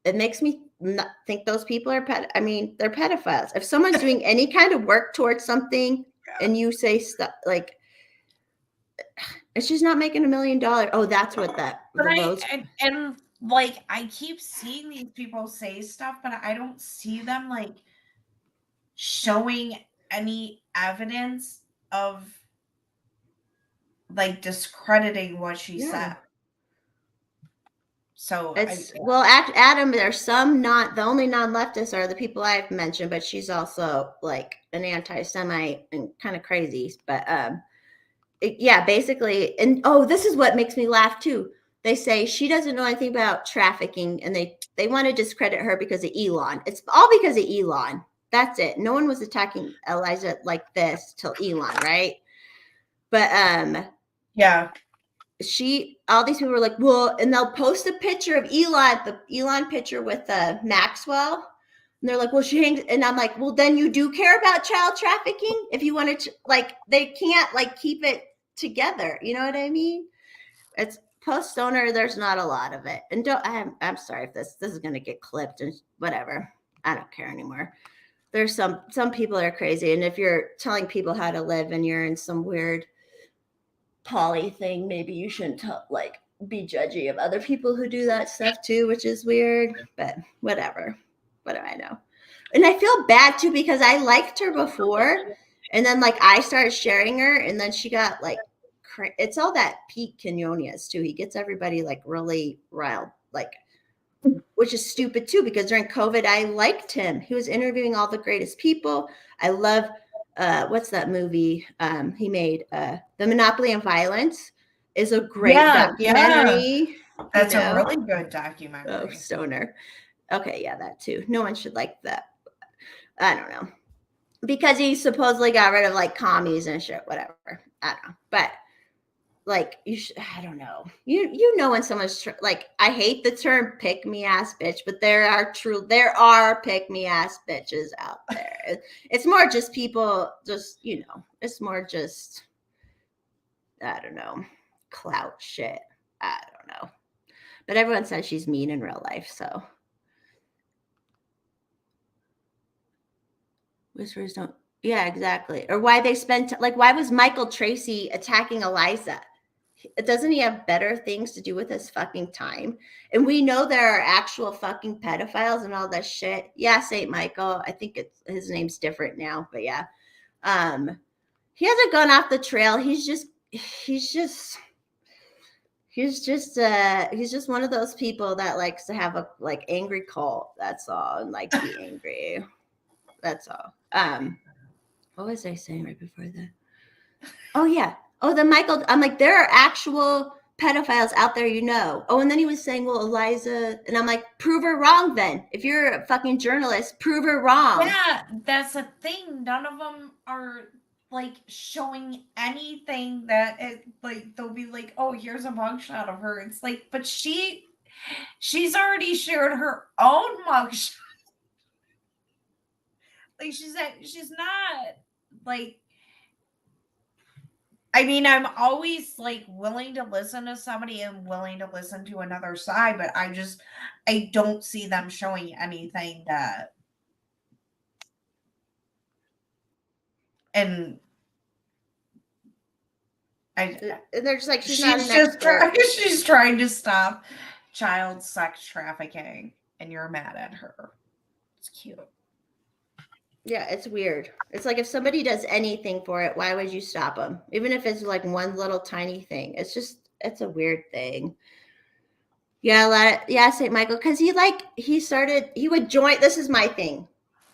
it makes me not think those people are they're pedophiles. If someone's doing any kind of work towards something and you say stuff like, it's just not making $1 million. Oh, that's what that. And like, I keep seeing these people say stuff, but I don't see them like showing any evidence of like discrediting what she said. So it's Adam, there's some the only non-leftists are the people I've mentioned, but she's also like an anti-Semite and kind of crazy. But basically, and this is what makes me laugh too. They say she doesn't know anything about trafficking, and they want to discredit her because of Elon. It's all because of Elon. That's it. No one was attacking Eliza like this till Elon, right? But all these people were like, well, and they'll post a picture of the Elon picture with Maxwell. And they're like, well, she hangs. And I'm like, well, then you do care about child trafficking if you want to, like, they can't like keep it together. You know what I mean? It's post-stoner. There's not a lot of it. And I'm sorry if this is going to get clipped and whatever. I don't care anymore. There's some people are crazy. And if you're telling people how to live and you're in some weird poly thing, maybe you shouldn't be judgy of other people who do that stuff too, which is weird, but whatever. What do I know? And I feel bad too, because I liked her before, and then like I started sharing her, and then she got like, it's all that Pete Quinones too. He gets everybody like really riled, like, which is stupid too, because during COVID, I liked him. He was interviewing all the greatest people. I love, what's that movie he made? The Monopoly on Violence is a great documentary. That's a really good documentary. Oh, stoner. Okay, yeah, that too. No one should like that. I don't know. Because he supposedly got rid of like commies and shit, whatever. I don't know. But like you should, I don't know. You know when someone's like, I hate the term pick me ass bitch, but there are pick me ass bitches out there. It's more just people just, it's more just, I don't know, clout shit. I don't know. But everyone says she's mean in real life, so. Whispers don't. Yeah, exactly. Or why they spent, like, why was Michael Tracy attacking Eliza? Doesn't he have better things to do with his fucking time? And we know there are actual fucking pedophiles and all that shit. Yeah, St. Michael. I think his name's different now, but yeah. He hasn't gone off the trail. He's just one of those people that likes to have a like angry cult. That's all, and like be angry. That's all. What was I saying right before that? Oh yeah. Oh, the Michael. I'm like, there are actual pedophiles out there, Oh, and then he was saying, well, Eliza, and I'm like, prove her wrong then. If you're a fucking journalist, prove her wrong. Yeah, that's a thing. None of them are like showing anything that like they'll be like, oh, here's a mugshot of her. It's like, but she's already shared her own mugshot. Like she's not like. I mean, I'm always like willing to listen to somebody and willing to listen to another side, but I don't see them showing anything that. And they're just like, she's trying to stop child sex trafficking, and you're mad at her. It's cute. Yeah, it's weird. It's like if somebody does anything for it, why would you stop them? Even if it's like one little tiny thing. It's a weird thing. Yeah, St. Michael, because he would join. This is my thing.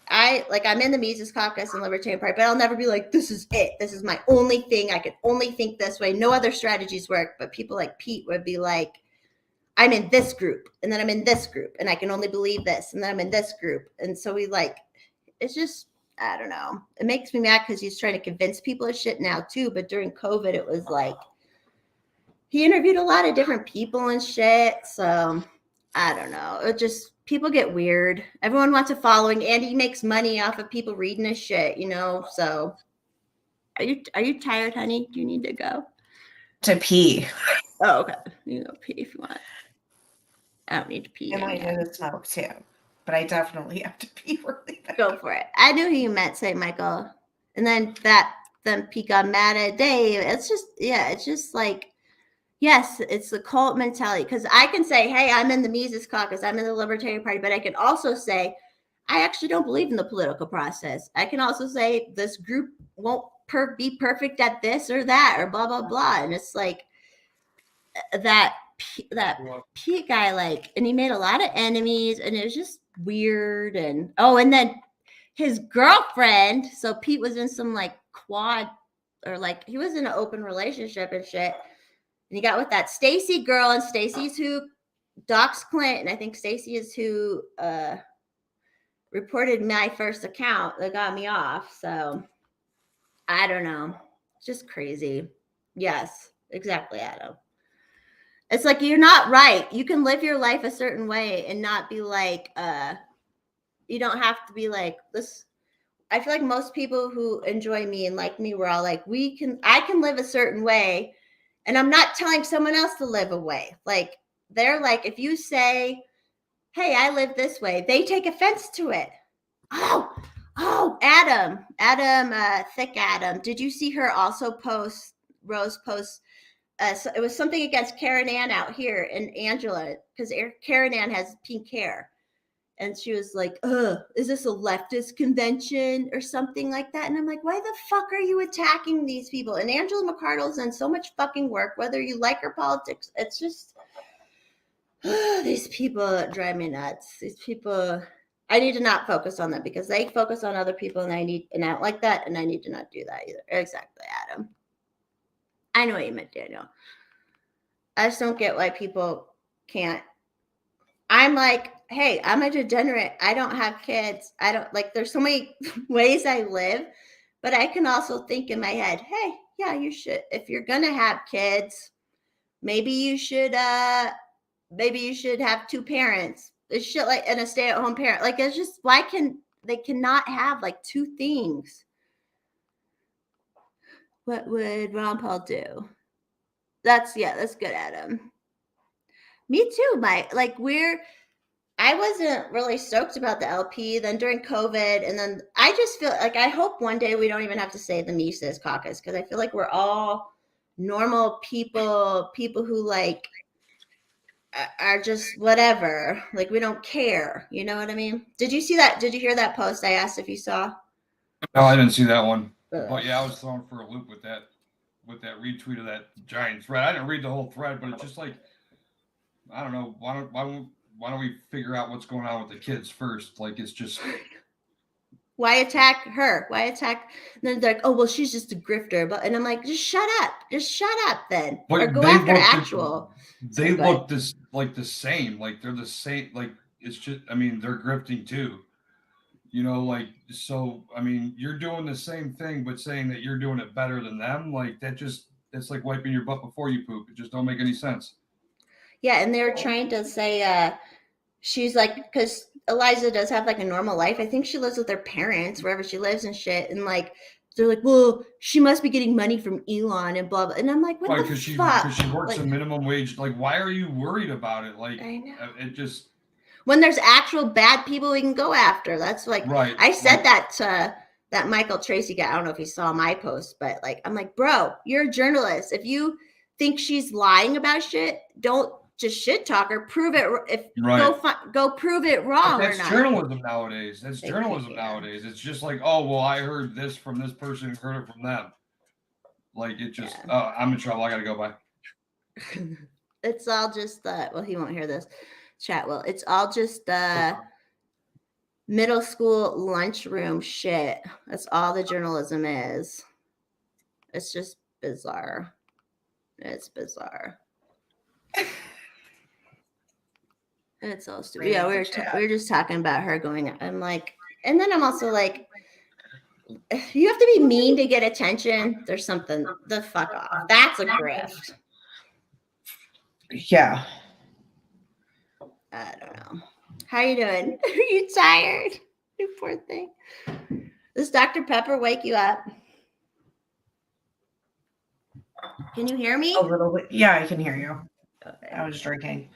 I'm in the Mises Caucus and Libertarian Party, but I'll never be like, this is it. This is my only thing. I can only think this way. No other strategies work. But people like Pete would be like, I'm in this group, and then I'm in this group, and I can only believe this, and then I'm in this group. And so it's just, I don't know. It makes me mad because he's trying to convince people of shit now too. But during COVID, it was like, he interviewed a lot of different people and shit. So I don't know. It just, people get weird. Everyone wants a following, and he makes money off of people reading his shit, So are you tired, honey? Do you need to go? To pee. Oh, okay. You go pee if you want. I don't need to pee. I might need to smoke too, but I definitely have to pee really bad. Go for it. I knew who you meant, St. Michael. And then Pete got mad at Dave. It's just like, yes, it's the cult mentality. Because I can say, hey, I'm in the Mises Caucus, I'm in the Libertarian Party, but I can also say, I actually don't believe in the political process. I can also say this group won't be perfect at this or that or blah, blah, blah. And it's like that Pete guy, like, and he made a lot of enemies, and it was just weird. And then his girlfriend, so Pete was in some like quad, or like he was in an open relationship and shit. And he got with that Stacy girl, and Stacy's who doxed Clinton. I think Stacy is who reported my first account that got me off. So I don't know. It's just crazy. Yes, exactly, Adam. It's like, you're not right. You can live your life a certain way and not be like, you don't have to be like this. I feel like most people who enjoy me and like me, we're all like, I can live a certain way, and I'm not telling someone else to live a way. Like, they're like, if you say, hey, I live this way, they take offense to it. Adam, Thick Adam. Did you see her also Rose post? So it was something against Karen Ann out here, and Angela, because Karen Ann has pink hair. And she was like, is this a leftist convention or something like that? And I'm like, why the fuck are you attacking these people? And Angela McArdle's done so much fucking work, whether you like her politics. It's just, these people drive me nuts. These people, I need to not focus on them because they focus on other people, and I don't like that, and I need to not do that either. Exactly, Adam. I know what you meant, Daniel. I just don't get why people can't I'm like, hey, I'm a degenerate. I don't have kids. I don't like, there's so many ways I live, but I can also think in my head, hey, yeah, you should, if you're going to have kids, maybe you should have two parents. It's shit like, and a stay-at-home parent. Like, it's just, why can they cannot have like two things? What would Ron Paul do? That's good, Adam. Me too. I wasn't really stoked about the LP. Then during COVID, and then I just feel like I hope one day we don't even have to say the Mises Caucus, because I feel like we're all normal people who like are just whatever. Like, we don't care. You know what I mean? Did you see that? Did you hear that post I asked if you saw? No, I didn't see that one. Ugh. But yeah, I was thrown for a loop with that retweet of that giant thread. I didn't read the whole thread, but it's just like, I don't know. Why don't we figure out what's going on with the kids first? Like, it's just, Why attack her? Why attack? And then they're like, oh, well, she's just a grifter. But, and I'm like, just shut up. Just shut up then. But or go they after look- actual. they Sorry, go look this like the same. Like, they're the same. Like, it's just, I mean, they're grifting too. You know, like, so, I mean, you're doing the same thing, but saying that you're doing it better than them, like, it's like wiping your butt before you poop. It just don't make any sense. Yeah, and they're trying to say she's like, because Eliza does have like a normal life. I think she lives with her parents wherever she lives and shit. And like, they're like, well, she must be getting money from Elon and blah blah. And I'm like, what Right, the fuck? because she works Like, a minimum wage. Like, why are you worried about it? Like, I know. it just, when there's actual bad people we can go after. That's like, right. I said Like, that to that Michael Tracy guy. I don't know if he saw my post, but like, I'm like, bro, you're a journalist. If you think she's lying about shit, don't just shit talk her. Prove it. If right. go prove it wrong That's or not. journalism nowadays. That's They journalism can't. nowadays. It's just like, oh, well, I heard this from this person, heard it from them. Like, it just, Yeah. I'm in trouble. I got to go by. It's all just well, he won't hear this chat. Well, it's all just middle school lunchroom shit. That's all the journalism is. It's just bizarre. It's bizarre. It's so stupid. Yeah, we were just talking about her going. I'm like, and then I'm also like, you have to be mean to get attention. There's something. The fuck off. That's a grift. Yeah. I don't know. How you doing? Are you tired? You poor thing. Does Dr. Pepper wake you up? Can you hear me? A little bit. Yeah, I can hear you. Okay. I was drinking.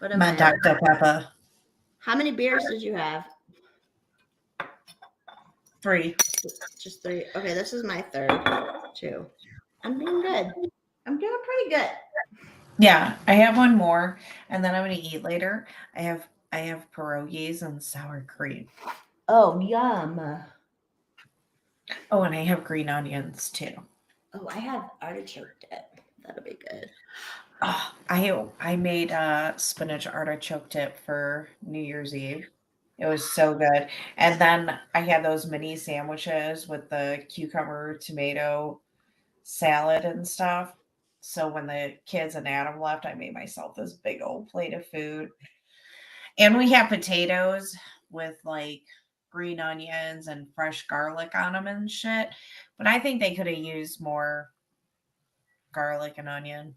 What am My I? Dr. Pepper. How many beers did you have? 3. Just 3. Okay, this is my 3rd too. I'm doing good. I'm doing pretty good. Yeah, I have one more, and then I'm gonna eat later. I have pierogies and sour cream. Oh, yum. Oh, and I have green onions too. Oh, I have artichoke dip. That'll be good. Oh, I made spinach artichoke dip for New Year's Eve. It was so good. And then I had those mini sandwiches with the cucumber tomato salad and stuff. So when the kids and Adam left, I made myself this big old plate of food. And we have potatoes with like green onions and fresh garlic on them and shit. But I think they could have used more garlic and onion.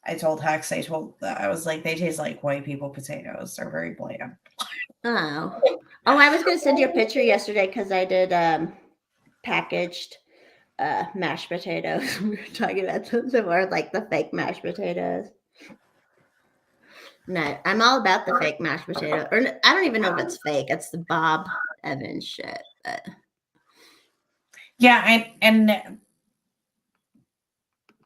I told Hex, I was like, they taste like white people potatoes. They're very bland. Oh. Oh, I was gonna send you a picture yesterday because I did packaged mashed potatoes. We were talking about the more like the fake mashed potatoes. No, I'm all about the fake mashed potato. Or I don't even know if it's fake. It's the Bob Evans shit. But Yeah, and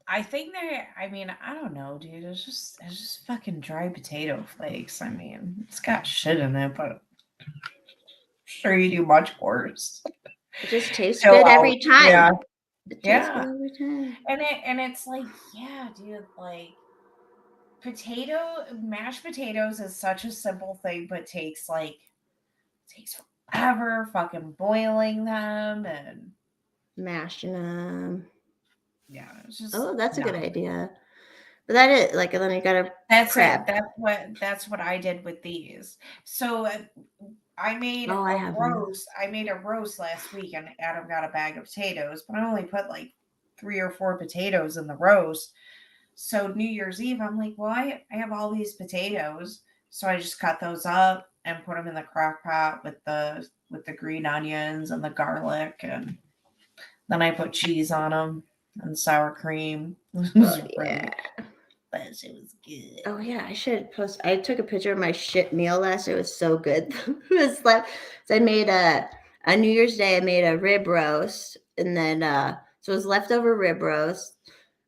I think I mean, I don't know, dude. It's just fucking dry potato flakes. I mean, it's got shit in it, but I'm sure you do much worse. it just tastes good every time. Yeah. It tastes good every time. And it's like, yeah, dude, like mashed potatoes is such a simple thing, but takes forever fucking boiling them and Mashing them. yeah, it's just Oh, that's a good idea. But that is like, and then you gotta That's prep. it. That's what I did with these. So I made Oh, I a have them. roast. I made a roast last week, and Adam got a bag of potatoes, but I only put like 3 or 4 potatoes in the roast. So New Year's Eve, I'm like, well, I have all these potatoes, so I just cut those up and put them in the crock pot with the green onions and the garlic, and then I put cheese on them and sour cream. It was Oh, really, yeah. but it was good. Oh yeah, I should post. I took a picture of my shit meal last. It was so good. It was like, so I made a New Year's Day. I made a rib roast, and then so it was leftover rib roast,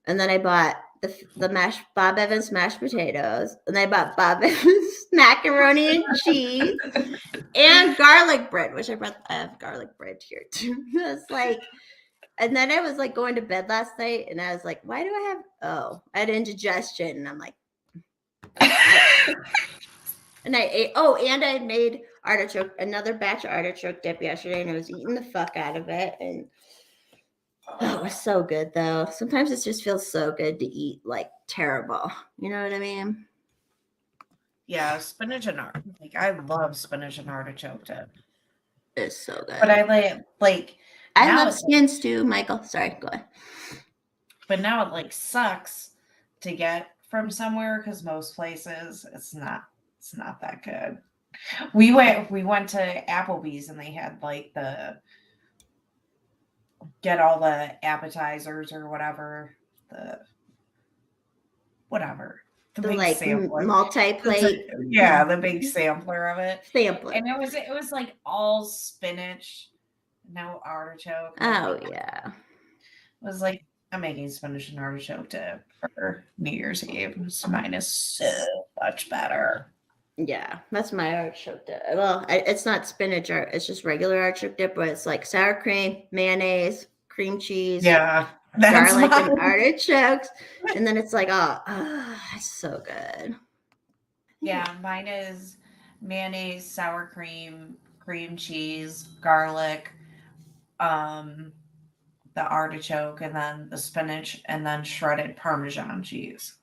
and then I bought the mashed Bob Evans mashed potatoes, and I bought Bob Evans macaroni and cheese and garlic bread, which I have garlic bread here too. It's like. And then I was like going to bed last night, and I was like, "Why do I have?" Oh, I had indigestion, and I'm like, and I ate. Oh, and I made another batch of artichoke dip yesterday, and I was eating the fuck out of it, and oh, it was so good though. Sometimes it just feels so good to eat like terrible. You know what I mean? Yeah, spinach and like I love spinach and artichoke dip, It's so good. but I like I now love skins too, Michael. Sorry, go ahead. but now it like sucks to get from somewhere because most places it's not that good. We went to Applebee's and they had like the get all the appetizers or whatever the The big like sampler. multi-plate Yeah, the big sampler of it. sampler. And it was like all spinach, no artichoke. Oh yeah. It was like I'm making spinach and artichoke dip for New Year's Eve. So mine is so much better. Yeah, that's my artichoke dip. Well, it's not spinach art; it's just regular artichoke dip, but it's like sour cream, mayonnaise, cream cheese, Yeah, that's garlic, and mine. artichokes, and then it's like, it's so good. Yeah, mine is mayonnaise, sour cream, cream cheese, garlic, the artichoke, and then the spinach, and then shredded Parmesan cheese.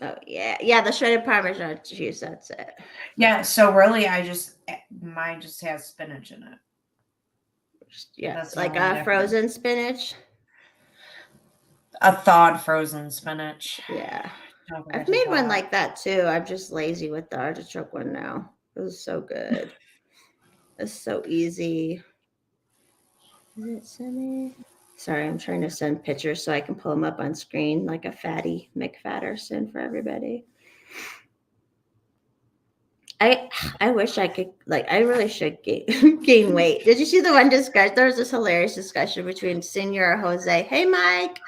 Oh yeah, the shredded Parmesan cheese. That's it. Yeah, so really, mine just has spinach in it. Yeah, That's the like only difference. frozen spinach. A thawed frozen spinach. Yeah, Don't forget I've to made thaw one it. like that too. I'm just lazy with the artichoke one now. It was so good. It's so easy. Is it sending? Sorry, I'm trying to send pictures so I can pull them up on screen like a fatty McFatterson for everybody. I wish I could, like, I really should gain weight. Did you see the one discussion? There was this hilarious discussion between Senor Jose, hey Mike,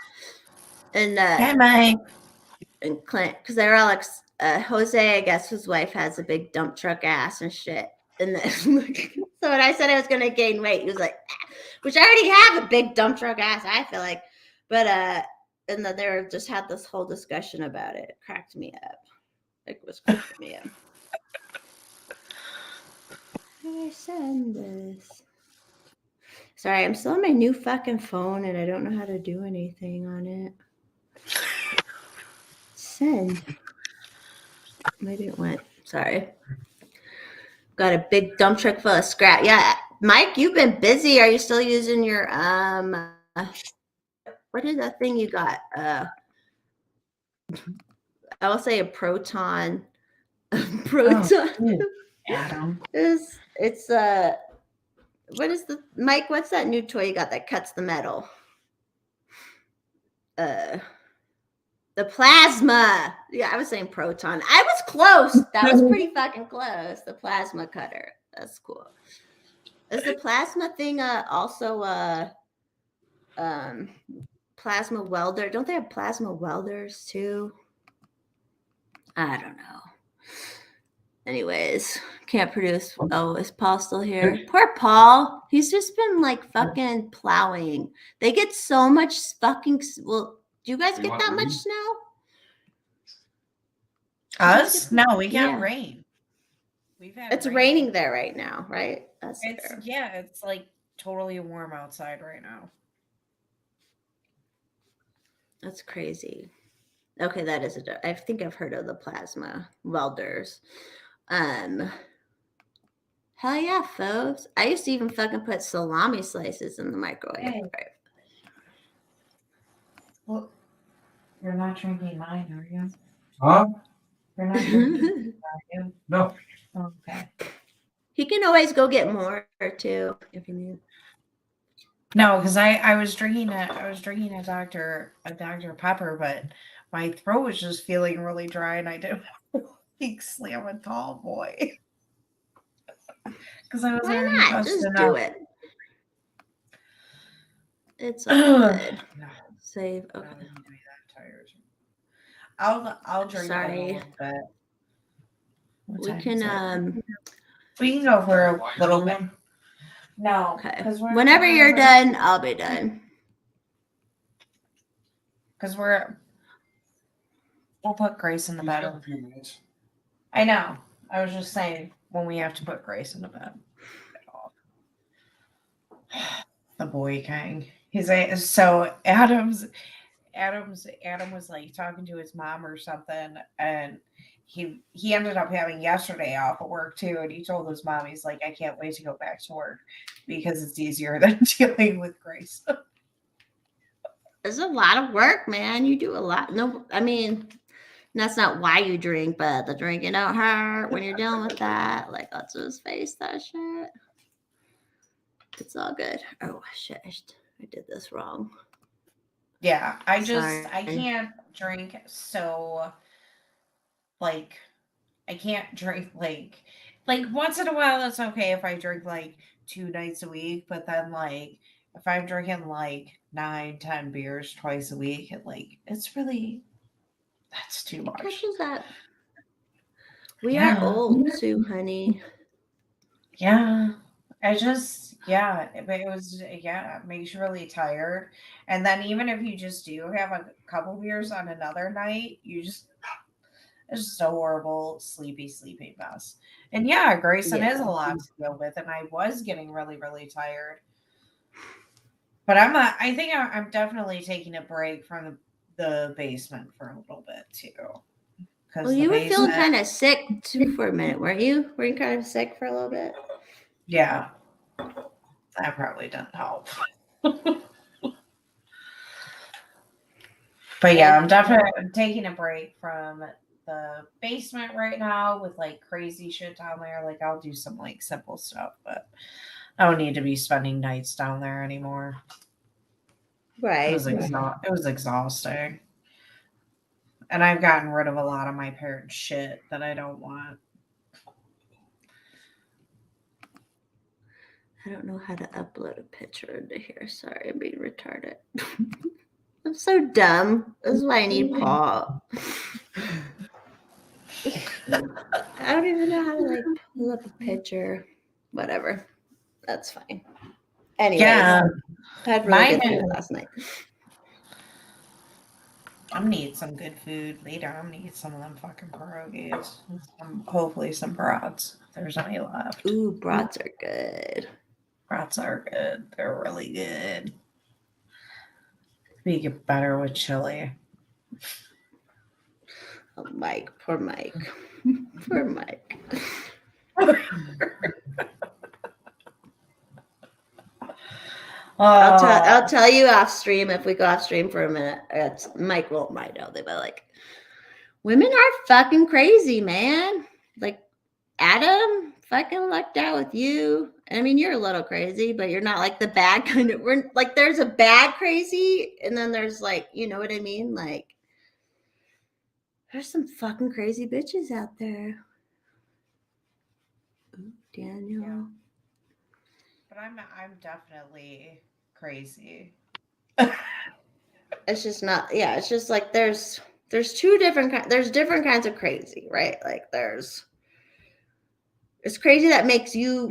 and Hey, Mike. and Clint, because they were all like, Jose, I guess his wife has a big dump truck ass and shit. And then, so when I said I was going to gain weight, he was like, which I already have a big dump truck ass, I feel like. But, and then they just had this whole discussion about it. It cracked me up. It was cracking me up. How do I send this? Sorry, I'm still on my new fucking phone and I don't know how to do anything on it. Send. Maybe it went. Sorry. Got a big dump truck full of scrap. Yeah, Mike, you've been busy. Are you still using your what is that thing you got? I will say a proton. Proton. Oh, Adam. It's what is the Mike? What's that new toy you got that cuts the metal? The plasma. Yeah, I was saying proton. I was close. That was pretty fucking close. The plasma cutter. That's cool. Is the plasma thing also plasma welder? Don't they have plasma welders too? I don't know. Anyways, can't produce. Oh, is Paul still here? Poor Paul. He's just been like fucking plowing. They get so much fucking. Well, do you guys get that much snow? Us? No, we got rain. We've had it's raining there right now, right? That's fair. Yeah, it's like totally warm outside right now. That's crazy. Okay, that is I think I've heard of the plasma welders. Hell yeah, folks. I used to even fucking put salami slices in the microwave. Hey. Well, you're not drinking mine, are you? Huh? You're not drinking, are you? No. Okay. He can always go get more too if you need. No, because I was drinking a Dr. Pepper, but my throat was just feeling really dry, and I didn't want to slam a tall boy because I was Why already not? buzzed Just enough. do it. It's all good. No, Save. I'm Okay. not gonna be that tired. I'll drink a Sorry. little bit. What We time is can it? We can go for a little bit. No, okay. because Whenever you're done, I'll be done. Because we'll put Grace in the He's got bed. a few minutes. I know. I was just saying when we have to put Grace in the bed. The boy king. So Adam was like talking to his mom or something, and he ended up having yesterday off of work too, and he told his mom, he's like, I can't wait to go back to work because it's easier than dealing with Grace. It's a lot of work, man. You do a lot. No, I mean, that's not why you drink, but the drinking don't hurt when you're dealing with that. Like, let's just face that shit. It's all good. Oh shit, I did this wrong. Yeah, I Sorry. can't drink, so like I can't drink like once in a while that's okay if I drink like 2 nights a week, but then like if I'm drinking like 9-10 beers twice a week, it's really, that's too much. Catches that. We are old too, honey. Yeah. But it makes you really tired. And then even if you just do have a couple beers on another night, it's just a horrible, sleepy mess. And yeah, Grayson is a lot to deal with, and I was getting really, really tired. But I think I'm definitely taking a break from the basement for a little bit too. Well, you were feeling kind of sick too for a minute, weren't you? Were you kind of sick for a little bit? Yeah. That probably doesn't help. But yeah, I'm definitely taking a break from the basement right now with like crazy shit down there. Like I'll do some like simple stuff, but I don't need to be spending nights down there anymore. Right. It was exhausting. And I've gotten rid of a lot of my parents' shit that I don't want. I don't know how to upload a picture into here. Sorry, I'm being retarded. I'm so dumb. This is why I need Paul. I don't even know how to like pull up a picture. Whatever. That's fine. Anyways, Yeah. I had really good food last night. I'm gonna eat some good food later. I'm gonna eat some of them fucking pierogies. Hopefully some brats. If there's any left. Ooh, brats are good. Brats are good. They're really good. We get better with chili. Oh, Mike. Poor Mike. Poor Mike. I'll tell you off stream if we go off stream for a minute. Mike won't mind out. They'll be like, women are fucking crazy, man. Like Adam fucking lucked out with you. I mean, you're a little crazy, but you're not like the bad kind of. We're like, there's a bad crazy, and then there's like, you know what I mean? Like, there's some fucking crazy bitches out there. Ooh, Daniel. Yeah. But I'm definitely crazy. It's just not. Yeah, it's just like there's two different there's different kinds of crazy, right? Like it's crazy that makes you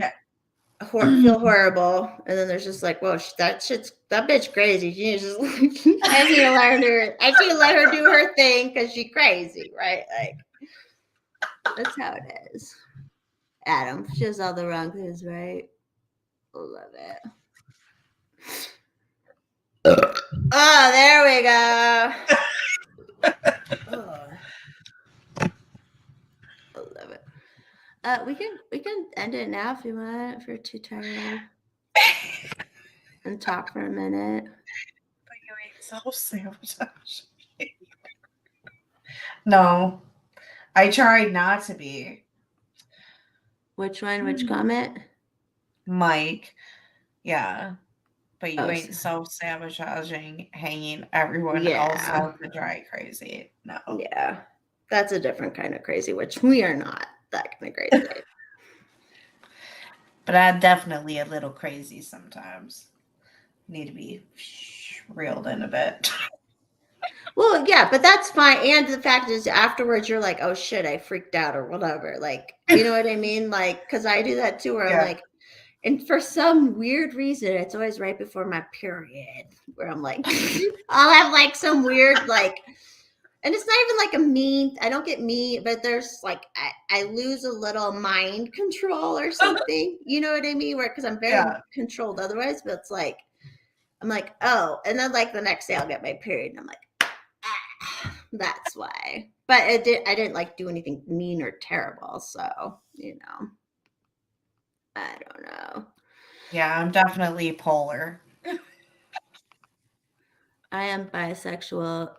feel horrible, and then there's just like, whoa, that bitch crazy. She just I need to learn her. I need to let her do her thing because she's crazy, right? Like that's how it is. Adam, she does all the wrong things, right? Love it. Oh, there we go. We can end it now if you want, if you're too tired, and talk for a minute. But you ain't self-sabotage. No, I tried not to be. Which one? Which comment? Mike. Yeah. But you Oh, ain't self-sabotaging, hanging everyone else Yeah. out to dry crazy. No. Yeah, that's a different kind of crazy, which we are not that kind of crazy. But I'm definitely a little crazy sometimes. Need to be reeled in a bit. Well, yeah, but that's fine. And the fact is, afterwards, you're like, oh shit, I freaked out or whatever. Like, you know what I mean? Like, because I do that too, where I'm Yeah. like, and for some weird reason, it's always right before my period, where I'm like, I'll have like some weird, like, and it's not even like a mean, I don't get mean, but there's like, I lose a little mind control or something. You know what I mean? Where, because I'm very Yeah. controlled otherwise, but it's like, I'm like, oh, and then like the next day I'll get my period, and I'm like, that's why. But I didn't like do anything mean or terrible, so you know, I don't know. Yeah, I'm definitely polar. I am bisexual.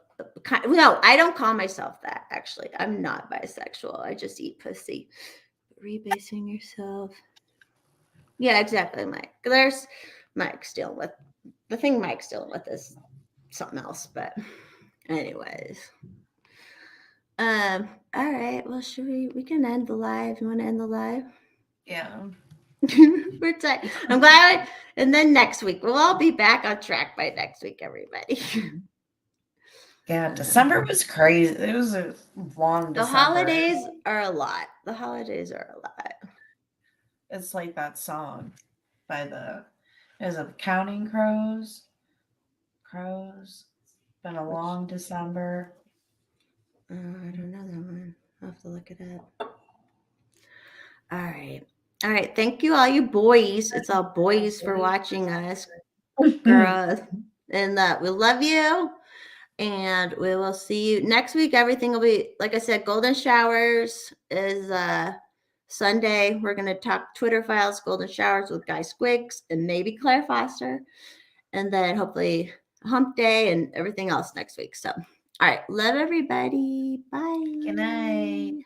No, I don't call myself that. Actually, I'm not bisexual. I just eat pussy. Rebasing yourself. Yeah, exactly, Mike. There's Mike's dealing with the thing. Mike's dealing with is something else, but anyways. All right. Well, should we can end the live. You want to end the live? Yeah. We're tight. I'm glad. And then next week, we'll all be back on track by next week, everybody. Yeah, December was crazy. It was a long The December. holidays are a lot. The holidays are a lot. It's like that song by is it Counting Crows? Crows. Been a long December. I don't know that one. I'll have to look it up. All right. All right. Thank you, all you boys. It's all boys for watching us, girls. And we love you. And we will see you next week. Everything will be, like I said, Golden Showers is Sunday. We're going to talk Twitter files, Golden Showers with Guy Squigs and maybe Claire Foster. And then hopefully Hump Day and everything else next week. So, all right. Love everybody. Bye. Good night.